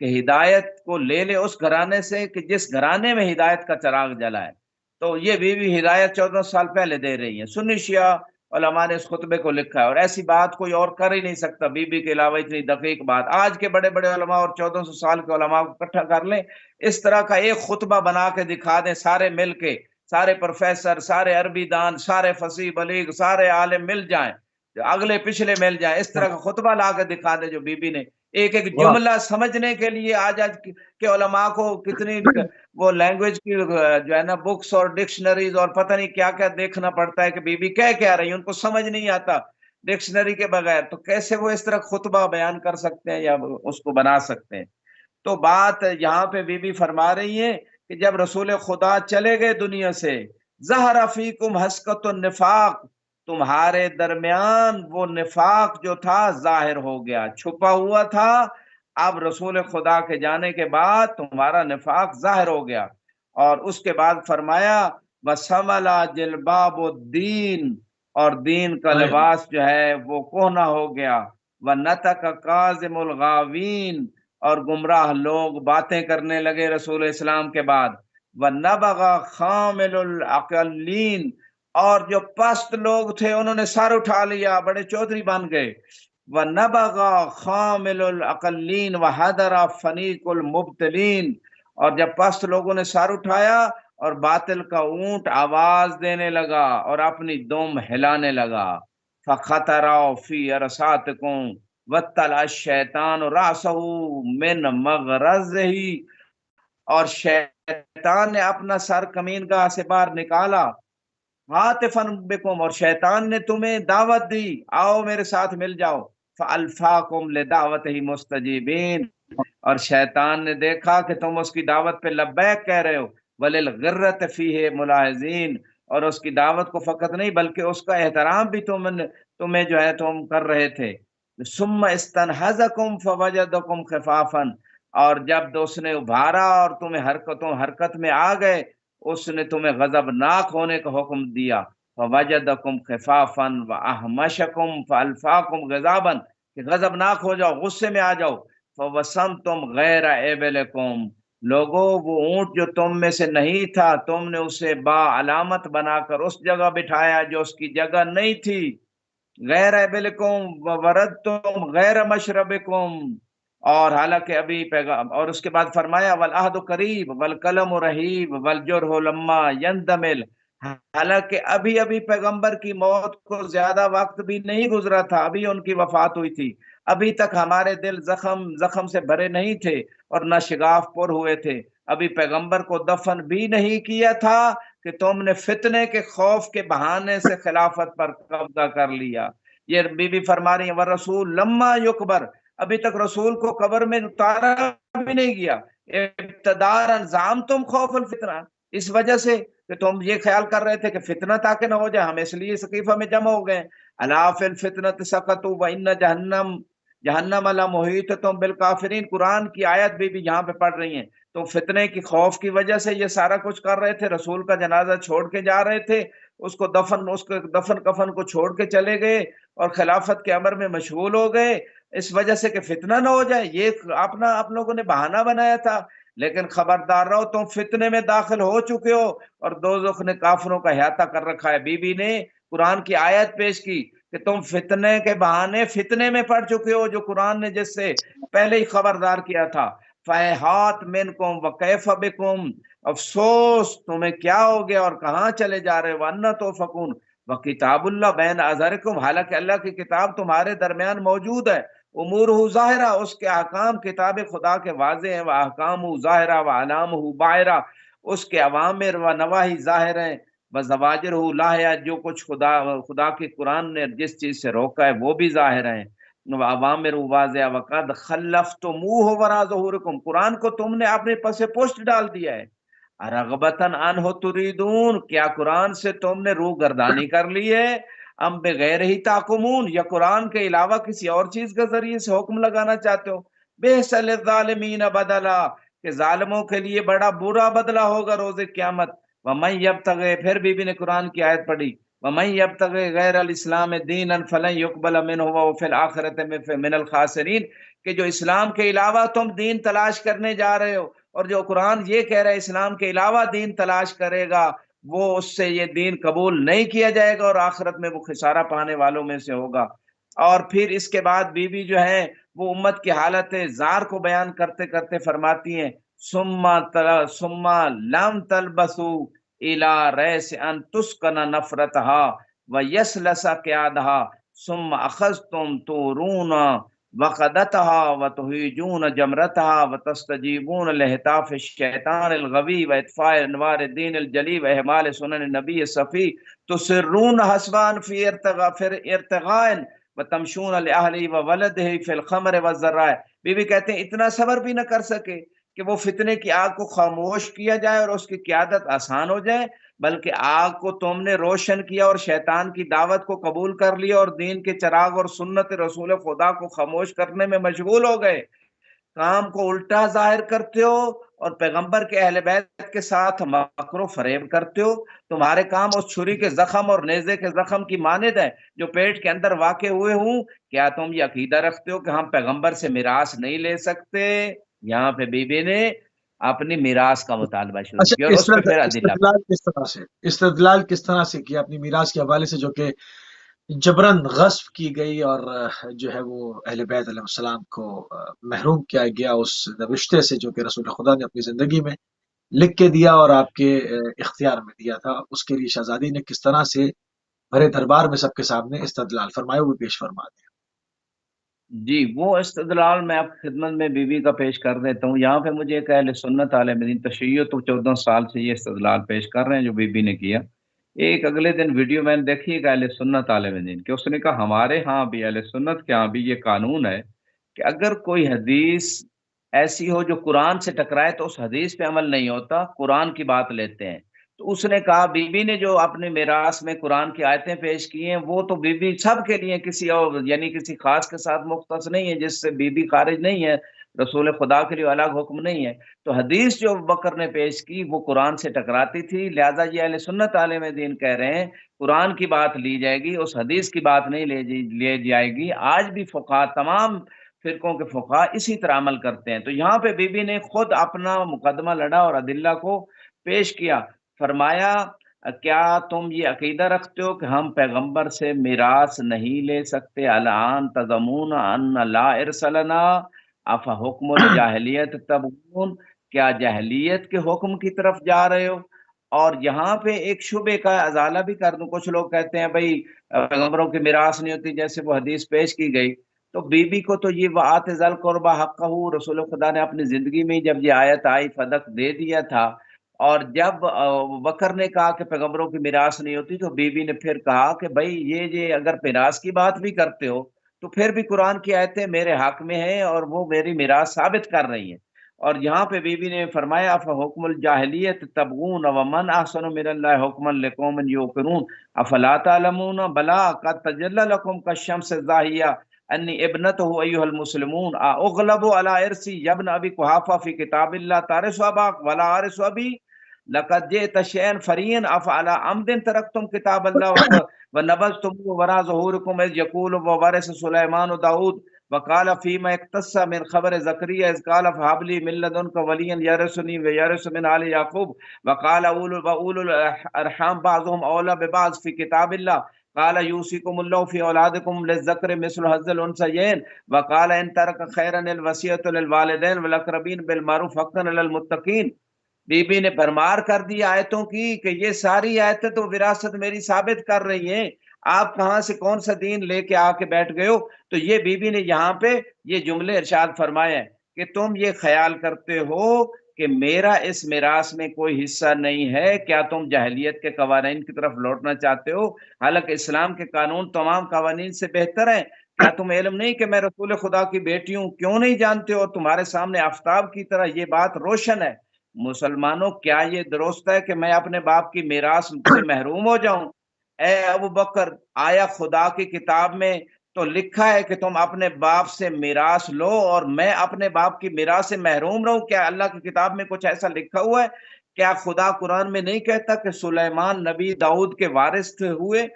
کہ ہدایت کو لے لے اس گھرانے سے کہ جس گھرانے میں ہدایت کا چراغ جلا ہے۔ تو یہ بیوی ہدایت 14 سال پہلے دے رہی ہیں۔ سنی شیعہ علماء نے اس خطبے کو لکھا ہے، اور ایسی بات کوئی اور کر ہی نہیں سکتا بیوی کے علاوہ اتنی دقیق بات۔ آج کے بڑے بڑے علماء اور 1400 سال کے علماء کو اکٹھا کر لیں، اس طرح کا ایک خطبہ بنا کے دکھا دیں سارے مل کے، سارے پروفیسر، سارے عربی دان، سارے فصیح بلیغ، سارے عالم مل جائیں، اگلے پچھلے مل جائیں، اس طرح کا خطبہ لا کے دکھا دیں جو بی بی نے ایک ایک واہ، جملہ سمجھنے کے لیے۔ آج کے علماء کو کتنی وہ لینگویج کی جو ہے نا بکس اور ڈکشنریز اور پتہ نہیں کیا کیا دیکھنا پڑتا ہے کہ بی بی کیا رہی ہیں، ان کو سمجھ نہیں آتا ڈکشنری کے بغیر، تو کیسے وہ اس طرح خطبہ بیان کر سکتے ہیں یا اس کو بنا سکتے ہیں؟ تو بات یہاں پہ بی بی فرما رہی ہیں کہ جب رسول خدا چلے گئے دنیا سے، ظہر فیکم حسکت النفاق، تمہارے درمیان وہ نفاق جو تھا ظاہر ہو گیا، چھپا ہوا تھا، اب رسول خدا کے جانے کے بعد تمہارا نفاق ظاہر ہو گیا۔ اور اس کے بعد فرمایا وَسَمَلَا جِلْبَابُ الدِّينِ، اور دین کا ہائے لباس جو ہے وہ کہنا ہو گیا، وَنَتَقَ كَاظِمُ الْغَاوِينَ، اور گمراہ لوگ باتیں کرنے لگے رسول اسلام کے بعد، وَنَبَغَ خَامِلُ الْعَقَلِّينَ، اور جو پست لوگ تھے انہوں نے سر اٹھا لیا، بڑے چودھری بن گئے، وَنَبَغَ خَامِلُ الْعَقَلِّينَ وَحَدَرَ فَنِيقُ الْمُبْتِلِينَ، اور جب پست لوگوں نے سر اٹھایا اور باطل کا اونٹ آواز دینے لگا اور اپنی دم ہلانے لگا، فَخَطَرَوا فِي أَرْصَاتِكُمْ وَاتَّلَعَ الشَّيْطَانُ رَأْسَهُ مِنْ مَغْرَزِهِ، اور شیطان نے اپنا سر کمینگاہ سے باہر نکالا، عاطفاً بکم، اور شیطان نے تمہیں دعوت دی، آؤ میرے ساتھ مل جاؤ، فَأَلْفَاكُمْ لِدَعْوَتِهِ مُسْتَجِيبِينَ، اور شیطان نے دیکھا کہ تم اس کی دعوت پہ لبیک کہہ رہے ہو، وَلِلْغِرَّةِ فِيهِ مُلَاحِظِينَ، اور اس کی دعوت کو فقط نہیں بلکہ اس کا احترام بھی تمہیں جو ہے تم کر رہے تھے، ثُمَّ اسْتَنْهَزَكُمْ فَوَجَدَكُمْ خِفَافًا، اور جب اس نے ابھارا اور تمہیں حرکت میں آ گئے، اس نے تمہیں غضب ناک ہونے کا حکم دیا، فَوَجَدَكُمْ خِفَافًا وَأَحْمَشَكُمْ فَأَلْفَاكُمْ غِضَابًا، کہ غضب ناک ہو جاؤ، غصے میں آ جاؤ، فَوَسَمْتُمْ غَيْرَ إِبْلِكُمْ، لوگو وہ اونٹ جو تم میں سے نہیں تھا تم نے اسے با علامت بنا کر اس جگہ بٹھایا جو اس کی جگہ نہیں تھی، غیر ابلکم وردتم غیر مشربکم، اور حالانکہ ابھی پیغام، اور اس کے بعد فرمایا والعہد قریب والقلم رحیب والجرح لما یندمل، حالانکہ ابھی ابھی پیغمبر کی موت کو زیادہ وقت بھی نہیں گزرا تھا، ابھی ان کی وفات ہوئی تھی، ابھی تک ہمارے دل زخم سے بھرے نہیں تھے اور نہ شگاف پر ہوئے تھے، ابھی پیغمبر کو دفن بھی نہیں کیا تھا کہ تم نے فتنے کے خوف کے بہانے سے خلافت پر قبضہ کر لیا۔ یہ بی بی فرما رہی ہیں ورسول لما یکبر، ابھی تک رسول کو قبر میں اتارا بھی نہیں گیا، ابتدارا زعمتم خوف الفتنہ، اس وجہ سے کہ تم یہ خیال کر رہے تھے کہ فتنہ تاکہ نہ ہو جائے، ہم اس لیے سقیفہ میں جمع ہو گئے، الا فی الفتنۃ سقطوا وان جہنم لمحیطۃ بالکافرین، قرآن کی آیت بھی یہاں پہ پڑھ رہی ہیں، تو فتنے کی خوف کی وجہ سے یہ سارا کچھ کر رہے تھے، رسول کا جنازہ چھوڑ کے جا رہے تھے، اس کو دفن کفن کو چھوڑ کے چلے گئے اور خلافت کے امر میں مشغول ہو گئے، اس وجہ سے کہ فتنہ نہ ہو جائے، یہ آپ لوگوں نے بہانہ بنایا تھا، لیکن خبردار رہو تم فتنے میں داخل ہو چکے ہو، اور دوزخ نے کافروں کا احاطہ کر رکھا ہے۔ بی بی نے قرآن کی آیت پیش کی کہ تم فتنے کے بہانے فتنے میں پڑ چکے ہو، جو قرآن نے جس سے پہلے ہی خبردار کیا تھا، فَيْحَاتْ مِنْكُمْ وَكَيْفَ بِكُمْ، افسوس تمہیں کیا ہو گیا اور کہاں چلے جا رہے ہو، وَأَنَّ تُؤْفَكُونَ وَكِتَابُ اللَّهِ بَيْنَ أَظْهُرِكُمْ، حالانکہ اللہ کی کتاب تمہارے درمیان موجود ہے، امورہ ظاہرہ، اس کے احکام کتاب خدا کے واضح ہیں، وَأَحْكَامُ ظاہرہ وَعَلَامُهُ باہرہ، اس کے اوامر و نواہی ظاہر ہیں، وَزَوَاجِرُهُ لاہیہ، جو کچھ خدا کی قرآن نے جس چیز سے روکا ہے وہ بھی ظاہر ہیں، اوامر واضح، وقد خلفتموہ وراء ظہورکم، قرآن کو تم نے اپنے پس پشت ڈال دیا ہے، رغبتاً عنہ تریدون، کیا قرآن سے تم نے روح گردانی کر لی ہے، ام بغیر ہی تحکمون، یا قرآن کے علاوہ کسی اور چیز کے ذریعے سے حکم لگانا چاہتے ہو، بئس للظالمین بدلا، کہ ظالموں کے لیے بڑا برا بدلہ ہوگا روز قیامت، ومن یبتغی، پھر بی بی نے قرآن کی آیت پڑھی، وَمَن يَبْتَغِ غَيْرَ الْإِسْلَامِ دِينًا فَلَن يُقْبَلَ مِنْهُ وَهُوَ فِي الْآخِرَةِ مِنَ الْخَاسِرِينَ، کہ جو اسلام کے علاوہ تم دین تلاش کرنے جا رہے ہو، اور جو قرآن یہ کہہ رہا ہے اسلام کے علاوہ دین تلاش کرے گا وہ اس سے یہ دین قبول نہیں کیا جائے گا اور آخرت میں وہ خسارہ پانے والوں میں سے ہوگا۔ اور پھر اس کے بعد بیوی جو ہے وہ امت کی حالت زار کو بیان کرتے کرتے فرماتی ہیں ثم لم تلبسوا الى ریس ان تسکن نفرتها ویسلس قیادها ثم اخذتم تورون وقدتها وتهيجون جمرتها وتستجيبون لهتاف الشيطان الغوي واطفاء انوار الدين الجلي واهمال سنن النبي الصفي تسرون حسبان في ارتغاء وتمشون لاهله وولده في الخمر والذراء۔ بی بی کہتے ہیں اتنا صبر بھی نہ کر سکے کہ وہ فتنے کی آگ کو خاموش کیا جائے اور اس کی قیادت آسان ہو جائے، بلکہ آگ کو تم نے روشن کیا اور شیطان کی دعوت کو قبول کر لیا اور دین کے چراغ اور سنت رسول خدا کو خاموش کرنے میں مشغول ہو گئے۔ کام کو الٹا ظاہر کرتے ہو اور پیغمبر کے اہل بیت کے ساتھ مکر و فریب کرتے ہو۔ تمہارے کام اس چھری کے زخم اور نیزے کے زخم کی مانند ہے جو پیٹ کے اندر واقع ہوئے ہوں۔ کیا تم یہ عقیدہ رکھتے ہو کہ ہم پیغمبر سے میراث نہیں لے سکتے؟ یہاں پہ بی بی نے اپنی میراث کا مطالبہ شروع اچھا، کیا اور اس پہ پھر ادلہ استدلال کس طرح سے کیا اپنی میراث کے حوالے سے، جو کہ جبرن غصب کی گئی اور جو ہے وہ اہل بیت علیہ السلام کو محروم کیا گیا اس رشتے سے جو کہ رسول خدا نے اپنی زندگی میں لکھ کے دیا اور آپ کے اختیار میں دیا تھا۔ اس کے لیے شہزادی نے کس طرح سے بھرے دربار میں سب کے سامنے استدلال فرمائے، وہ پیش فرما دیں۔ جی، وہ استدلال میں آپ کی خدمت میں بی بی کا پیش کر دیتا ہوں۔ یہاں پہ مجھے ایک اہل سنت عالم دین تشیع تو 14 سال سے یہ استدلال پیش کر رہے ہیں جو بی بی نے کیا۔ ایک اگلے دن ویڈیو میں نے دیکھی ایک اہل سنت عالم دین کہ اس نے کہا ہمارے ہاں بھی اہل سنت کے ہاں بھی یہ قانون ہے کہ اگر کوئی حدیث ایسی ہو جو قرآن سے ٹکرائے تو اس حدیث پہ عمل نہیں ہوتا، قرآن کی بات لیتے ہیں۔ تو اس نے کہا بی بی نے جو اپنے میراث میں قرآن کی آیتیں پیش کی ہیں وہ تو بی بی سب کے لیے، کسی اور یعنی کسی خاص کے ساتھ مختص نہیں ہے جس سے بی بی خارج نہیں ہے، رسول خدا کے لیے الگ حکم نہیں ہے۔ تو حدیث جو بکر نے پیش کی وہ قرآن سے ٹکراتی تھی، لہذا یہ اہل سنت عالم دین کہہ رہے ہیں قرآن کی بات لی جائے گی، اس حدیث کی بات نہیں لے جائے گی۔ آج بھی فقہا، تمام فرقوں کے فقہا اسی طرح عمل کرتے ہیں۔ تو یہاں پہ بی بی نے خود اپنا مقدمہ لڑا اور ادلہ کو پیش کیا۔ فرمایا کیا تم یہ عقیدہ رکھتے ہو کہ ہم پیغمبر سے میراث نہیں لے سکتے؟ الان تزمون ان لا ارث لنا اف حکم الجاہلیت تبغون، کیا جاہلیت کے حکم کی طرف جا رہے ہو؟ اور یہاں پہ ایک شبے کا ازالہ بھی کر دوں، کچھ لوگ کہتے ہیں بھائی پیغمبروں کی میراث نہیں ہوتی جیسے وہ حدیث پیش کی گئی، تو بی بی کو تو یہ وآت ذل قربا حقہ، رسول خدا نے اپنی زندگی میں جب یہ آیت آئی فدق دے دیا تھا۔ اور جب بکر نے کہا کہ پیغمبروں کی میراث نہیں ہوتی تو بی بی نے پھر کہا کہ بھائی یہ اگر میراث کی بات بھی کرتے ہو تو پھر بھی قرآن کی آیتیں میرے حق میں ہیں اور وہ میری میراث ثابت کر رہی ہیں۔ اور یہاں پہ بی بی نے فرمایا فحکم الجاہلیت تبغون ومن احسن من اللہ حکما لقوم یوقنون افلا تعلمون بلا قد تجلی لکم کالشمس الضاحیہ انی ابنتہ ایھا المسلمون اغلب علی ارثی یا ابن ابی قحافہ فی کتاب اللہ تارث اباک ولا ارث ابی لقد جئت شيئا فريا افعل عمد تركتم كتاب الله ونبذتم وراء ظهوركم اذ يقول وورث سليمان داود وقال فيما اقتص من خبر زكريا اذ قال فهب لي من لدنك وليا يرثني ويرث من آل يعقوب وقال اولو الارحام بعضهم اولى ببعض في كتاب الله قال يوصيكم الله في اولادكم للذكر مثل حظ الانثيين وقال ان ترك خيرا الوصية للوالدين والاقربين بالمعروف حقا على المتقين۔ بی بی نے بھرمار کر دی آیتوں کی کہ یہ ساری آیتیں تو وراثت میری ثابت کر رہی ہیں، آپ کہاں سے کون سا دین لے کے آ کے بیٹھ گئے ہو؟ تو یہ بی بی نے یہاں پہ یہ جملے ارشاد فرمایا کہ تم یہ خیال کرتے ہو کہ میرا اس میراث میں کوئی حصہ نہیں ہے، کیا تم جاہلیت کے قوانین کی طرف لوٹنا چاہتے ہو؟ حالانکہ اسلام کے قانون تمام قوانین سے بہتر ہیں۔ کیا تم علم نہیں کہ میں رسول خدا کی بیٹی ہوں؟ کیوں نہیں جانتے ہو؟ تمہارے سامنے آفتاب کی طرح یہ بات روشن ہے۔ مسلمانوں کیا یہ درست ہے کہ میں اپنے باپ کی میراث سے محروم ہو جاؤں؟ اے ابو بکر، آیا خدا کی کتاب میں تو لکھا ہے کہ تم اپنے باپ سے میراث لو اور میں اپنے باپ کی میراث سے محروم رہوں؟ کیا اللہ کی کتاب میں کچھ ایسا لکھا ہوا ہے؟ کیا خدا قرآن میں نہیں کہتا کہ سلیمان نبی داؤد کے وارث ہوئے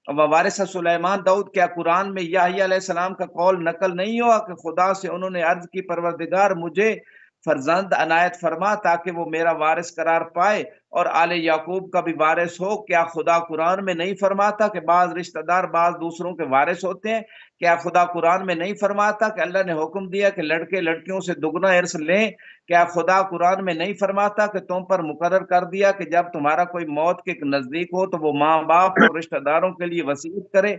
وارث سلیمان داؤد، کیا قرآن میں یحییٰ علیہ السلام کا قول نقل نہیں ہوا کہ خدا سے انہوں نے عرض کی پروردگار مجھے فرزند عنایت فرما تاکہ وہ میرا وارث قرار پائے اور آل یعقوب کا بھی وارث ہو؟ کیا خدا قرآن میں نہیں فرماتا کہ بعض رشتہ دار بعض دوسروں کے وارث ہوتے ہیں؟ کیا خدا قرآن میں نہیں فرماتا کہ اللہ نے حکم دیا کہ لڑکے لڑکیوں سے دگنا ارث لیں؟ کیا خدا قرآن میں نہیں فرماتا کہ تم پر مقرر کر دیا کہ جب تمہارا کوئی موت کے نزدیک ہو تو وہ ماں باپ اور رشتہ داروں کے لیے وصیت کرے،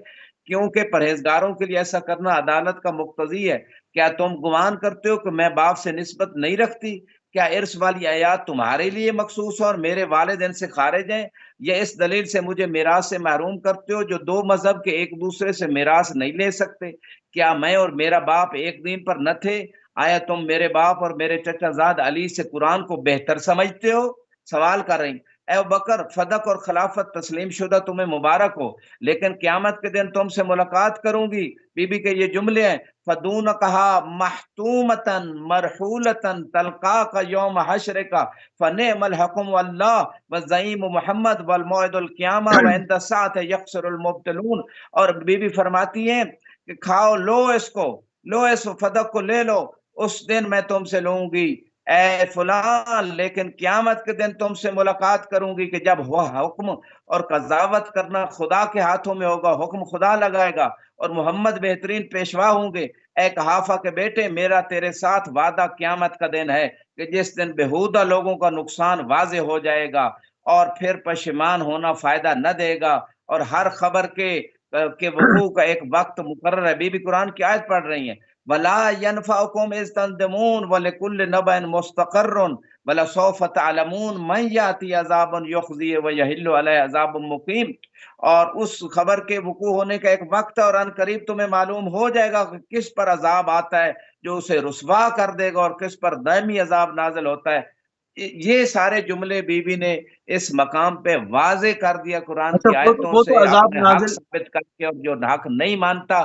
کیونکہ پرہیزگاروں کے لیے ایسا کرنا عدالت کا مقتضی ہے؟ کیا تم گمان کرتے ہو کہ میں باپ سے نسبت نہیں رکھتی؟ کیا ارث والی آیات تمہارے لیے مخصوص اور میرے والدین سے خارج ہیں؟ یا اس دلیل سے مجھے میراث سے محروم کرتے ہو جو دو مذہب کے ایک دوسرے سے میراث نہیں لے سکتے؟ کیا میں اور میرا باپ ایک دین پر نہ تھے؟ آیا تم میرے باپ اور میرے چچا زاد علی سے قرآن کو بہتر سمجھتے ہو؟ سوال کر رہی، اے بکر فدق اور خلافت تسلیم شدہ تمہیں مبارک ہو، لیکن قیامت کے دن تم سے ملاقات کروں گی۔ بی بی کے یہ جملے ہیں، فدون کہا محتومتن مرحولتن تلقا کا یوم حشر کا فنعم الحکم واللہ وزعیم محمد والموعد القیامہ وعند الساعۃ یخسر المبتلون۔ اور بی بی فرماتی ہیں کہ کھاؤ، لو اس کو، لو اس فدق کو لے لو، اس دن میں تم سے لوں گی اے فلان، لیکن قیامت کے دن تم سے ملاقات کروں گی کہ جب وہ حکم اور قضاوت کرنا خدا کے ہاتھوں میں ہوگا، حکم خدا لگائے گا اور محمد بہترین پیشوا ہوں گے۔ اے قحافہ کے بیٹے، میرا تیرے ساتھ وعدہ قیامت کا دن ہے کہ جس دن بےہودہ لوگوں کا نقصان واضح ہو جائے گا اور پھر پشیمان ہونا فائدہ نہ دے گا، اور ہر خبر کے وقوع کا ایک وقت مقرر ہے۔ بی بی قرآن کی آیت پڑھ رہی ہیں، وَلَا يَنْفَعُكُمْ إِذْ تَنْدِمُونَ وَلِكُلِّ نَبَإٍ مُسْتَقَرٌّ وَلَسَوْفَ تَعْلَمُونَ مَنْ يَأْتِيهِ عَذَابٌ يُخْزِيهِ وَيَحِلُّ عَلَيْهِ عَذَابٌ مُقِيمٌ۔ اور اس خبر کے وقوع ہونے کا ایک وقت ہے اور ان قریب تمہیں معلوم ہو جائے گا کہ کس پر عذاب آتا ہے جو اسے رسوا کر دے گا اور کس پر دائمی عذاب نازل ہوتا ہے۔ یہ سارے جملے بی بی نے اس مقام پہ واضح کر دیا قرآن اچھا کی آیتوں وہ سے، تو عذاب اپنے حق نازل، ثابت کر کے، اور جو حق نہیں مانتا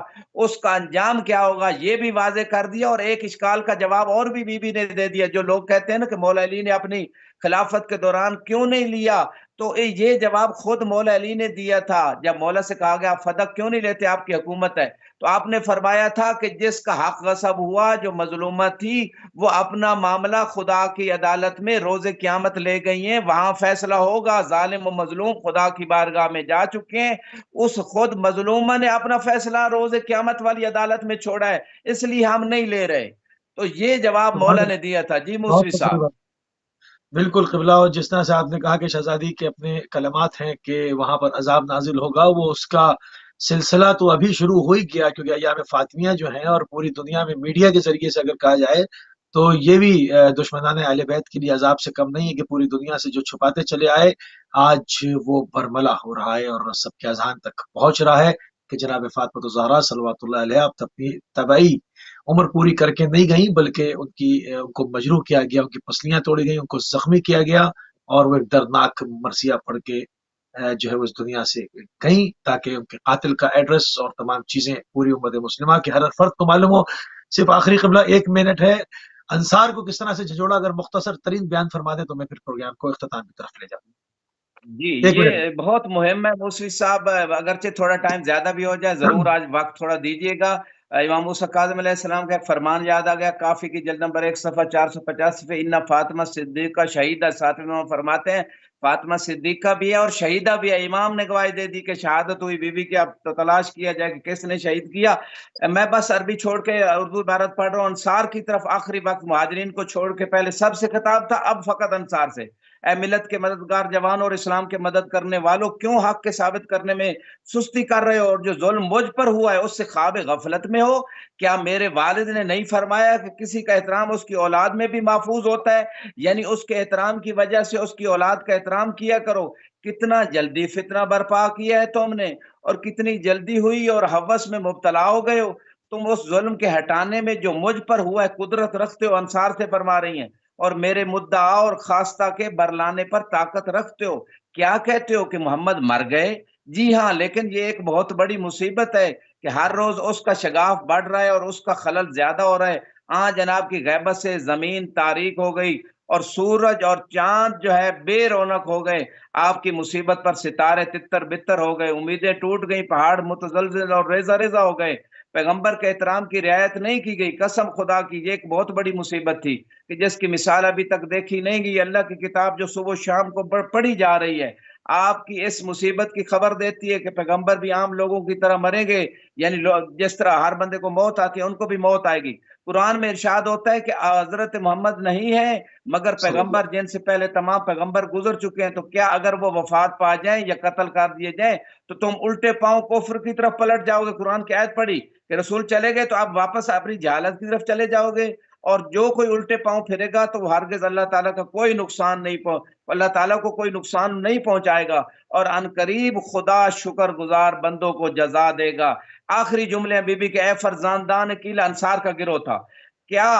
اس کا انجام کیا ہوگا یہ بھی واضح کر دیا۔ اور ایک اشکال کا جواب اور بھی بی بی نے دے دیا، جو لوگ کہتے ہیں نا کہ مولا علی نے اپنی خلافت کے دوران کیوں نہیں لیا، تو یہ جواب خود مولا علی نے دیا تھا۔ جب مولا سے کہا گیا آپ فدق کیوں نہیں لیتے، آپ کی حکومت ہے، تو آپ نے فرمایا تھا کہ جس کا حق غصب ہوا، جو مظلومہ تھی، وہ اپنا معاملہ خدا کی عدالت میں روز قیامت لے گئی ہیں، وہاں فیصلہ ہوگا۔ ظالم و مظلوم خدا کی بارگاہ میں جا چکے ہیں، اس خود مظلومہ نے اپنا فیصلہ روز قیامت والی عدالت میں چھوڑا ہے، اس لیے ہم نہیں لے رہے۔ تو یہ جواب مولا نے دیا تھا۔ جی بہت موسوی بڑی صاحب۔ بات، بالکل قبلہ، اور جس طرح سے آپ نے کہا کہ شہزادی کے اپنے کلمات ہیں کہ وہاں پر عذاب نازل ہوگا، وہ اس کا سلسلہ تو ابھی شروع ہو ہی گیا، کیونکہ ایام فاطمیہ جو ہیں اور پوری دنیا میں میڈیا کے ذریعے سے اگر کہا جائے تو یہ بھی دشمنان اہل بیت کے لیے عذاب سے کم نہیں ہے کہ پوری دنیا سے جو چھپاتے چلے آئے آج وہ برملا ہو رہا ہے اور سب کے اذہان تک پہنچ رہا ہے کہ جناب فاطمہ الزہرا صلوات اللہ علیہ اب اپنی طبعی عمر پوری کر کے نہیں گئیں، بلکہ ان کو مجروح کیا گیا، ان کی پسلیاں توڑی گئیں، ان کو زخمی کیا گیا، اور وہ ایک دردناک مرثیہ پڑھ کے جو ہے وہ اس دنیا سے گئیں، تاکہ ان کے قاتل کا ایڈریس اور تمام چیزیں پوری امت مسلمہ کے ہر فرد کو معلوم ہو۔ صرف آخری قبلہ 1 منٹ ہے، انصار کو کس طرح سے جھجوڑا، اگر مختصر ترین بیان فرما دیں تو میں پھر پروگرام کو اختتام کی طرف لے جاؤں۔ جی 1 منٹ۔ یہ بہت مہم ہے موسوی صاحب، اگرچہ تھوڑا ٹائم زیادہ بھی ہو جائے، ضرور آج وقت تھوڑا دیجیے گا۔ امام موسیٰ کاظم علیہ السلام کا ایک فرمان یاد آ گیا، کافی کی جلد نمبر 1 صفحہ 450 پہ، ان فاطمہ صدیقہ شہیدہ، ساتھ میں فرماتے ہیں فاطمہ صدیقہ بھی ہے اور شہیدہ بھی ہے۔ امام نے گواہی دے دی کہ شہادت ہوئی بی بی کی، اب تو تلاش کیا جائے کہ کس نے شہید کیا۔ میں بس عربی چھوڑ کے اردو عبارت پڑھ رہا ہوں۔ انصار کی طرف آخری وقت مہاجرین کو چھوڑ کے پہلے سب سے خطاب تھا، اب فقط انصار سے۔ اے ملت کے مددگار جوان اور اسلام کے مدد کرنے والوں، کیوں حق کے ثابت کرنے میں سستی کر رہے ہو، اور جو ظلم مجھ پر ہوا ہے اس سے خواب غفلت میں ہو؟ کیا میرے والد نے نہیں فرمایا کہ کسی کا احترام اس کی اولاد میں بھی محفوظ ہوتا ہے؟ یعنی اس کے احترام کی وجہ سے اس کی اولاد کا احترام کیا کرو۔ کتنا جلدی فتنہ برپا کیا ہے تم نے، اور کتنی جلدی ہوئی اور ہوس میں مبتلا ہو گئے ہو۔ تم اس ظلم کے ہٹانے میں جو مجھ پر ہوا ہے قدرت رکھتے ہو، انصار سے فرما رہی ہیں، اور میرے مدعا اور خواستہ کے برلانے پر طاقت رکھتے ہو۔ کیا کہتے ہو کہ محمد مر گئے؟ جی ہاں، لیکن یہ ایک بہت بڑی مصیبت ہے کہ ہر روز اس کا شگاف بڑھ رہا ہے اور اس کا خلل زیادہ ہو رہا ہے۔ جناب کی غیبت سے زمین تاریک ہو گئی اور سورج اور چاند جو ہے بے رونق ہو گئے، آپ کی مصیبت پر ستارے تتر بتر ہو گئے، امیدیں ٹوٹ گئی، پہاڑ متزلزل اور ریزہ ریزہ ہو گئے، پیغمبر کے احترام کی رعایت نہیں کی گئی۔ قسم خدا کی یہ ایک بہت بڑی مصیبت تھی کہ جس کی مثال ابھی تک دیکھی نہیں گئی۔ اللہ کی کتاب جو صبح و شام کو پڑھی جا رہی ہے، آپ کی اس مصیبت کی خبر دیتی ہے کہ پیغمبر بھی عام لوگوں کی طرح مریں گے، یعنی جس طرح ہر بندے کو موت آتی ہے ان کو بھی موت آئے گی۔ قرآن میں ارشاد ہوتا ہے کہ حضرت محمد نہیں ہے مگر صلی اللہ پیغمبر جن سے پہلے تمام پیغمبر گزر چکے ہیں، تو کیا اگر وہ وفات پا جائیں یا قتل کر دیے جائیں تو تم الٹے پاؤں کفر کی طرف پلٹ جاؤ گے؟ قرآن کی آیت پڑھی کہ رسول چلے گئے تو آپ واپس اپنی جہالت کی طرف چلے جاؤ گے، اور جو کوئی الٹے پاؤں پھرے گا تو وہ ہرگز اللہ تعالیٰ کا کوئی نقصان نہیں اللہ تعالیٰ کو کوئی نقصان نہیں پہنچائے گا، اور ان قریب خدا شکر گزار بندوں کو جزا دے گا۔ آخری جملے بی بی کے اے فرزاندان قیل، انصار کا گروہ تھا، کیا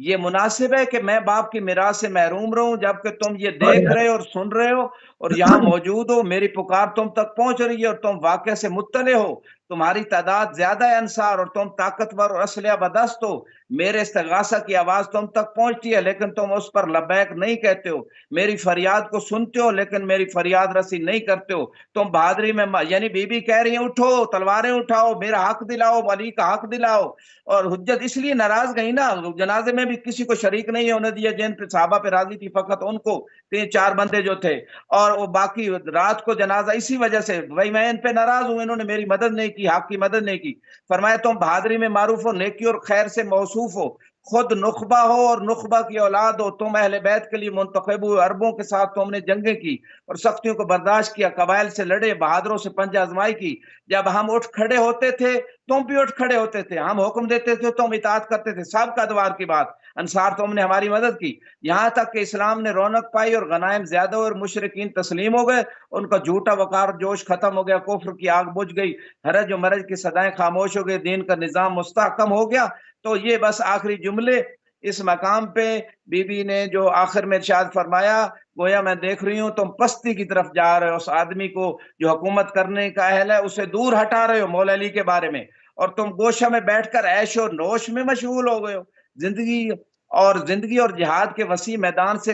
یہ مناسب ہے کہ میں باپ کی میراث سے محروم رہوں جبکہ تم یہ دیکھ رہے ہو اور سن رہے ہو اور یہاں موجود ہو، میری پکار تم تک پہنچ رہی ہے اور تم واقعہ سے مطلع ہو، تمہاری تعداد زیادہ ہے انصار اور تم طاقتور اور اسلحہ بدست ہو، میرے استغاثہ کی آواز تم تک پہنچتی ہے لیکن تم اس پر لبیک نہیں کہتے ہو، میری فریاد کو سنتے ہو لیکن میری فریاد رسی نہیں کرتے ہو، تم بہادری میں یعنی بی بی کہہ رہی ہیں اٹھو تلواریں اٹھاؤ، میرا حق دلاؤ، علی کا حق دلاؤ، اور حجت اس لیے ناراض گئی نا، جنازے میں بھی کسی کو شریک نہیں ہونے دیا، جن پہ صحابہ پہ راضی تھی فقط ان کو، 3-4 بندے جو تھے، اور وہ باقی رات کو جنازہ اسی وجہ سے بھائی میں ان پہ ناراض ہوں، انہوں نے میری مدد نہیں کی، حق کی مدد نہیں کی۔ فرمایا تم بہادری میں معروف ہو، نیکی اور خیر سے موصوف ہو، خود نخبہ ہو اور نخبہ کی اولاد ہو، تم اہل بیت کے لیے منتخب ہوئے، عربوں کے ساتھ تم نے جنگیں کی اور سختیوں کو برداشت کیا، قبائل سے لڑے، بہادروں سے پنجہ آزمائی کی، جب ہم اٹھ کھڑے ہوتے تھے تم بھی اٹھ کھڑے ہوتے تھے، ہم حکم دیتے تھے تم اطاعت کرتے تھے، سب کا ادوار کی بات، انصار تم نے ہماری مدد کی، یہاں تک کہ اسلام نے رونق پائی اور غنائم زیادہ اور مشرکین تسلیم ہو گئے، ان کا جھوٹا وقار جوش ختم ہو گیا، کفر کی آگ بجھ گئی، حرج و مرج کی صدائیں خاموش ہو گئی، دین کا نظام مستحکم ہو گیا۔ تو یہ بس آخری جملے اس مقام پہ بی بی نے جو آخر میں ارشاد فرمایا، گویا میں دیکھ رہی ہوں تم پستی کی طرف جا رہے ہو، اس آدمی کو جو حکومت کرنے کا اہل ہے اسے دور ہٹا رہے ہو مولا علی کے بارے میں، اور تم گوشہ میں بیٹھ کر عیش و نوش میں مشغول ہو گئے ہو، زندگی اور جہاد کے وسیع میدان سے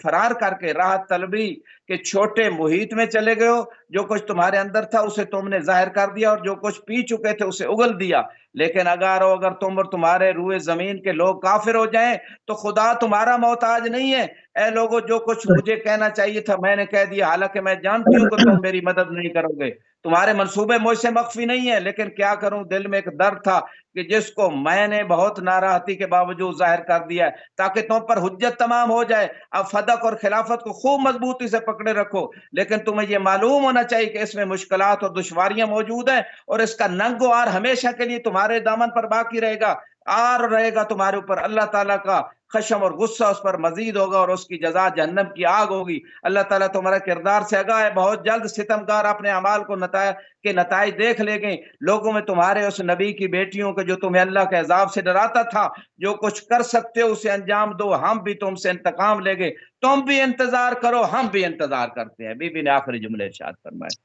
فرار کر کے راحت طلبی کے چھوٹے محیط میں چلے گئے ہو، جو کچھ تمہارے اندر تھا اسے تم نے ظاہر کر دیا اور جو کچھ پی چکے تھے اسے اگل دیا، لیکن اگر تم اور تمہارے روئے زمین کے لوگ کافر ہو جائیں تو خدا تمہارا محتاج نہیں ہے۔ اے لوگوں، جو کچھ مجھے کہنا چاہیے تھا میں نے کہہ دیا، حالانکہ میں جانتی ہوں کہ تم میری مدد نہیں کرو گے، تمہارے منصوبے مجھ سے مخفی نہیں ہیں، لیکن کیا کروں، دل میں ایک درد تھا کہ جس کو میں نے بہت ناراحتی کے باوجود ظاہر کر دیا ہے تاکہ تم پر حجت تمام ہو جائے۔ اب فدق اور خلافت کو خوب مضبوطی سے پکڑے رکھو، لیکن تمہیں یہ معلوم ہونا چاہیے کہ اس میں مشکلات اور دشواریاں موجود ہیں، اور اس کا ننگ و عار ہمیشہ کے لیے تمہارے دامن پر باقی رہے گا، آر رہے گا تمہارے اوپر، اللہ تعالیٰ کا خشم اور غصہ اس پر مزید ہوگا اور اس کی جزا جہنم کی آگ ہوگی۔ اللہ تعالیٰ تمہارا کردار سے آگاہ ہے، بہت جلد ستمگار اپنے اعمال کو نتائج دیکھ لے گئے، لوگوں میں تمہارے اس نبی کی بیٹیوں کے جو تمہیں اللہ کے عذاب سے ڈراتا تھا، جو کچھ کر سکتے ہو اسے انجام دو، ہم بھی تم سے انتقام لے گے، تم بھی انتظار کرو، ہم بھی انتظار کرتے ہیں۔ بی بی نے آخری جملے ارشاد فرمائے۔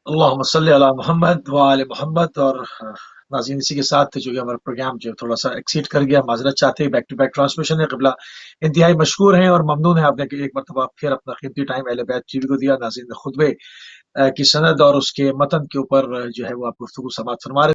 اللہم صلی علی محمد وآل محمد۔ اور ناظرین اسی کے ساتھ جو ہمارا پروگرام جو تھوڑا سا ایکسیڈ کر گیا، معذرت چاہتے ہیں، بیک ٹو بیک ٹرانسمیشن ہے، قبلہ انتہائی مشکور ہیں اور ممنون ہے آپ نے کہ ایک مرتبہ پھر اپنا قیمتی ٹائم اہل بیت ٹی وی کو دیا۔ ناظرین خطبے کی سند اور اس کے متن کے اوپر جو ہے وہ آپ گفتگو سماعت فرما رہے